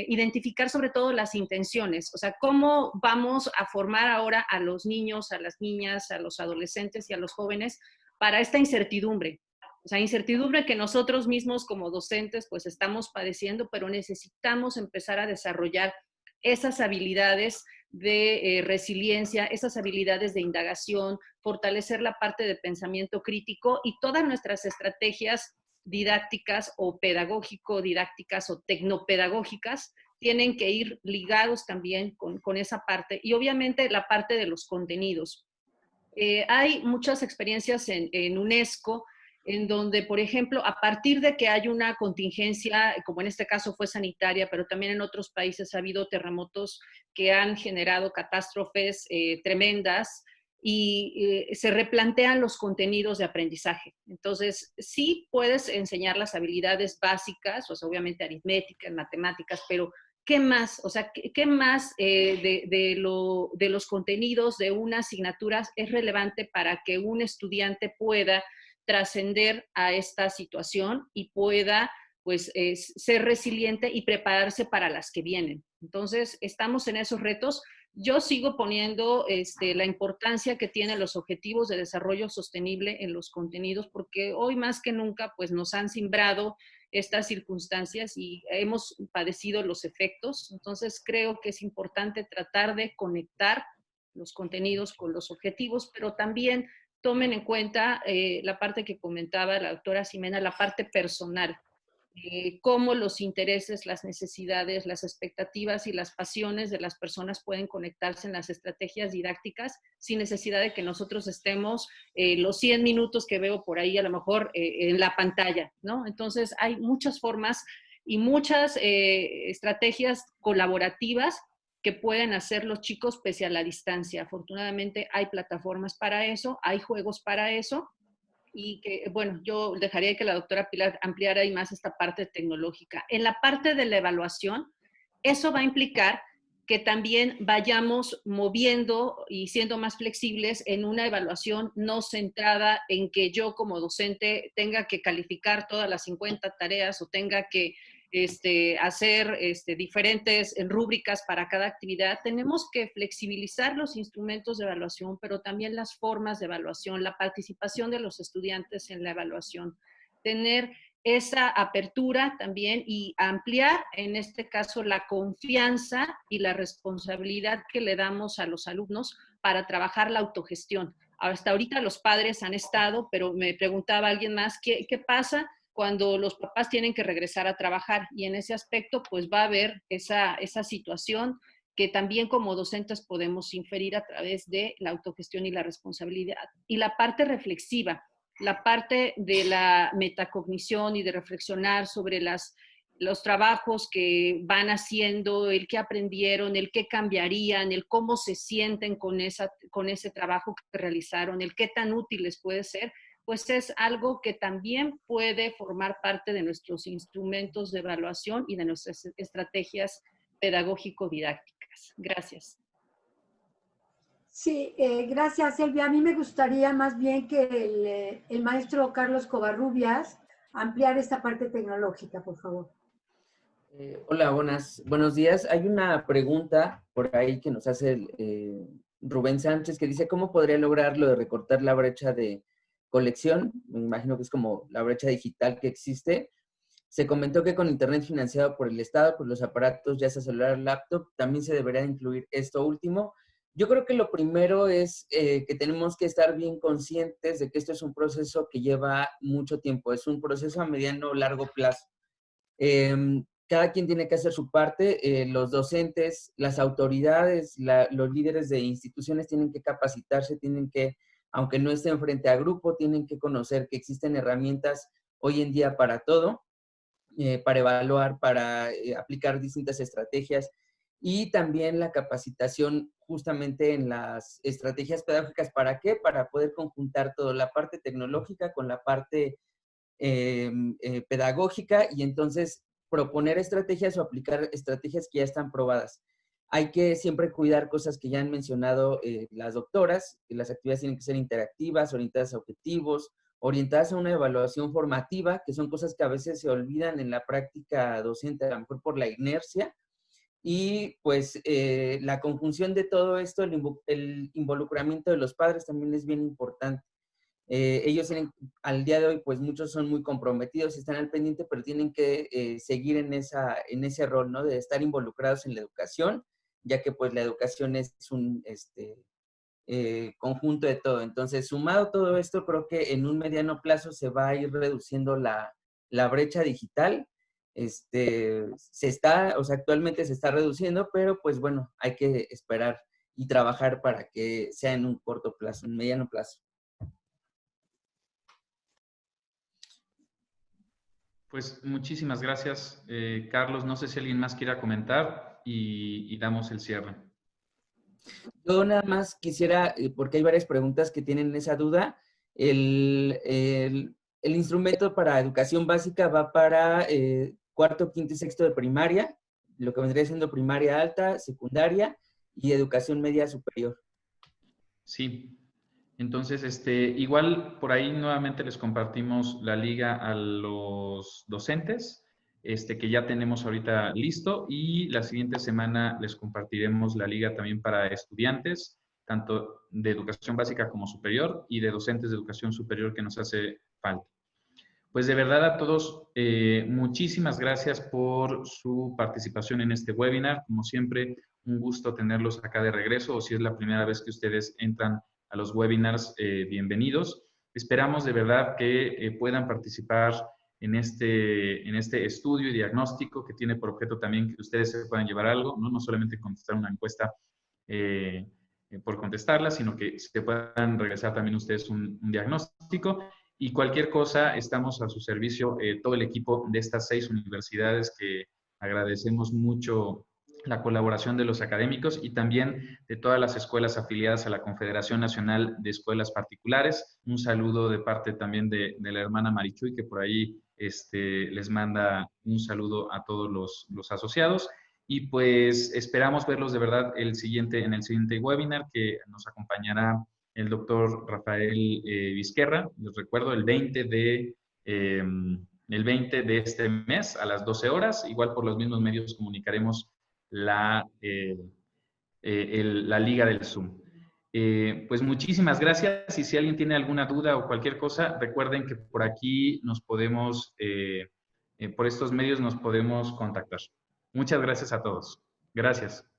identificar sobre todo las intenciones, o sea, cómo vamos a formar ahora a los niños, a las niñas, a los adolescentes y a los jóvenes para esta incertidumbre. O sea, incertidumbre que nosotros mismos como docentes pues estamos padeciendo, pero necesitamos empezar a desarrollar esas habilidades de resiliencia, esas habilidades de indagación, fortalecer la parte de pensamiento crítico y todas nuestras estrategias didácticas o pedagógico-didácticas o tecnopedagógicas tienen que ir ligados también con esa parte y obviamente la parte de los contenidos. Hay muchas experiencias en UNESCO en donde, por ejemplo, a partir de que hay una contingencia, como en este caso fue sanitaria, pero también en otros países ha habido terremotos que han generado catástrofes tremendas y se replantean los contenidos de aprendizaje. Entonces, sí puedes enseñar las habilidades básicas, o sea, obviamente aritmética, matemáticas, pero ¿qué más? O sea, ¿qué más de los contenidos de una asignatura es relevante para que un estudiante pueda trascender a esta situación y pueda pues ser resiliente y prepararse para las que vienen? Entonces, estamos en esos retos. Yo sigo poniendo la importancia que tienen los objetivos de desarrollo sostenible en los contenidos, porque hoy más que nunca pues nos han simbrado estas circunstancias y hemos padecido los efectos. Entonces creo que es importante tratar de conectar los contenidos con los objetivos, pero también tomen en cuenta la parte que comentaba la doctora Ximena, la parte personal. Cómo los intereses, las necesidades, las expectativas y las pasiones de las personas pueden conectarse en las estrategias didácticas sin necesidad de que nosotros estemos los 100 minutos que veo por ahí a lo mejor en la pantalla, ¿no? Entonces hay muchas formas y muchas estrategias colaborativas que pueden hacer los chicos pese a la distancia. Afortunadamente hay plataformas para eso, hay juegos para eso, y que, bueno, yo dejaría que la doctora Pilar ampliara ahí más esta parte tecnológica. En la parte de la evaluación, eso va a implicar que también vayamos moviendo y siendo más flexibles en una evaluación no centrada en que yo como docente tenga que calificar todas las 50 tareas o tenga que hacer diferentes rúbricas para cada actividad. Tenemos que flexibilizar los instrumentos de evaluación, pero también las formas de evaluación, la participación de los estudiantes en la evaluación, tener esa apertura también y ampliar, en este caso, la confianza y la responsabilidad que le damos a los alumnos para trabajar la autogestión. Hasta ahorita los padres han estado, pero me preguntaba alguien más, ¿qué pasa cuando los papás tienen que regresar a trabajar? Y en ese aspecto, pues va a haber esa situación que también como docentes podemos inferir a través de la autogestión y la responsabilidad. Y la parte reflexiva, la parte de la metacognición y de reflexionar sobre los trabajos que van haciendo, el qué aprendieron, el qué cambiarían, el cómo se sienten con ese trabajo que realizaron, el qué tan útiles puede ser, pues es algo que también puede formar parte de nuestros instrumentos de evaluación y de nuestras estrategias pedagógico-didácticas. Gracias. Sí, gracias, Elvia. A mí me gustaría más bien que el maestro Carlos Covarrubias ampliar esta parte tecnológica, por favor. Hola, buenos días. Hay una pregunta por ahí que nos hace Rubén Sánchez, que dice, ¿cómo podría lograr lo de recortar la brecha de colección? Me imagino que es como la brecha digital que existe. Se comentó que con Internet financiado por el Estado, por los aparatos, ya sea celular, laptop, también se debería incluir esto último. Yo creo que lo primero es que tenemos que estar bien conscientes de que esto es un proceso que lleva mucho tiempo, es un proceso a mediano o largo plazo. Cada quien tiene que hacer su parte, los docentes, las autoridades, los líderes de instituciones tienen que capacitarse, tienen que, aunque no estén frente a grupo, tienen que conocer que existen herramientas hoy en día para todo. Para evaluar, para aplicar distintas estrategias y también la capacitación justamente en las estrategias pedagógicas. ¿Para qué? Para poder conjuntar toda la parte tecnológica con la parte pedagógica y entonces proponer estrategias o aplicar estrategias que ya están probadas. Hay que siempre cuidar cosas que ya han mencionado las doctoras, que las actividades tienen que ser interactivas, orientadas a objetivos, orientadas a una evaluación formativa, que son cosas que a veces se olvidan en la práctica docente, a lo mejor por la inercia, y pues la conjunción de todo esto, el involucramiento de los padres también es bien importante. Ellos tienen, al día de hoy, pues muchos son muy comprometidos, están al pendiente, pero tienen que seguir en ese rol, ¿no? De estar involucrados en la educación, ya que pues la educación es un conjunto de todo. Entonces, sumado todo esto, creo que en un mediano plazo se va a ir reduciendo la brecha digital. Actualmente se está reduciendo, pero pues bueno, hay que esperar y trabajar para que sea en un corto plazo, en mediano plazo. Pues muchísimas gracias, Carlos. No sé si alguien más quiera comentar y damos el cierre. Yo nada más quisiera, porque hay varias preguntas que tienen esa duda, el instrumento para educación básica va para cuarto, quinto y sexto de primaria, lo que vendría siendo primaria alta, secundaria y educación media superior. Sí. Entonces, igual por ahí nuevamente les compartimos la liga a los docentes, que ya tenemos ahorita listo, y la siguiente semana les compartiremos la liga también para estudiantes, tanto de educación básica como superior, y de docentes de educación superior que nos hace falta. Pues de verdad a todos, muchísimas gracias por su participación en este webinar. Como siempre, un gusto tenerlos acá de regreso, o si es la primera vez que ustedes entran a los webinars, bienvenidos. Esperamos de verdad que puedan participar en este estudio y diagnóstico que tiene por objeto también que ustedes se puedan llevar algo, no solamente contestar una encuesta por contestarla, sino que se puedan regresar también ustedes un diagnóstico. Y cualquier cosa, estamos a su servicio, todo el equipo de estas 6 universidades, que agradecemos mucho la colaboración de los académicos y también de todas las escuelas afiliadas a la Confederación Nacional de Escuelas Particulares. Un saludo de parte también de la hermana Marichuy, que por ahí les manda un saludo a todos los asociados. Y pues esperamos verlos de verdad en el siguiente webinar, que nos acompañará el doctor Rafael Vizquerra. Les recuerdo, el 20 de este mes a las 12 horas. Igual por los mismos medios comunicaremos la liga del Zoom. Pues muchísimas gracias, y si alguien tiene alguna duda o cualquier cosa, recuerden que por aquí nos podemos, por estos medios nos podemos contactar. Muchas gracias a todos. Gracias.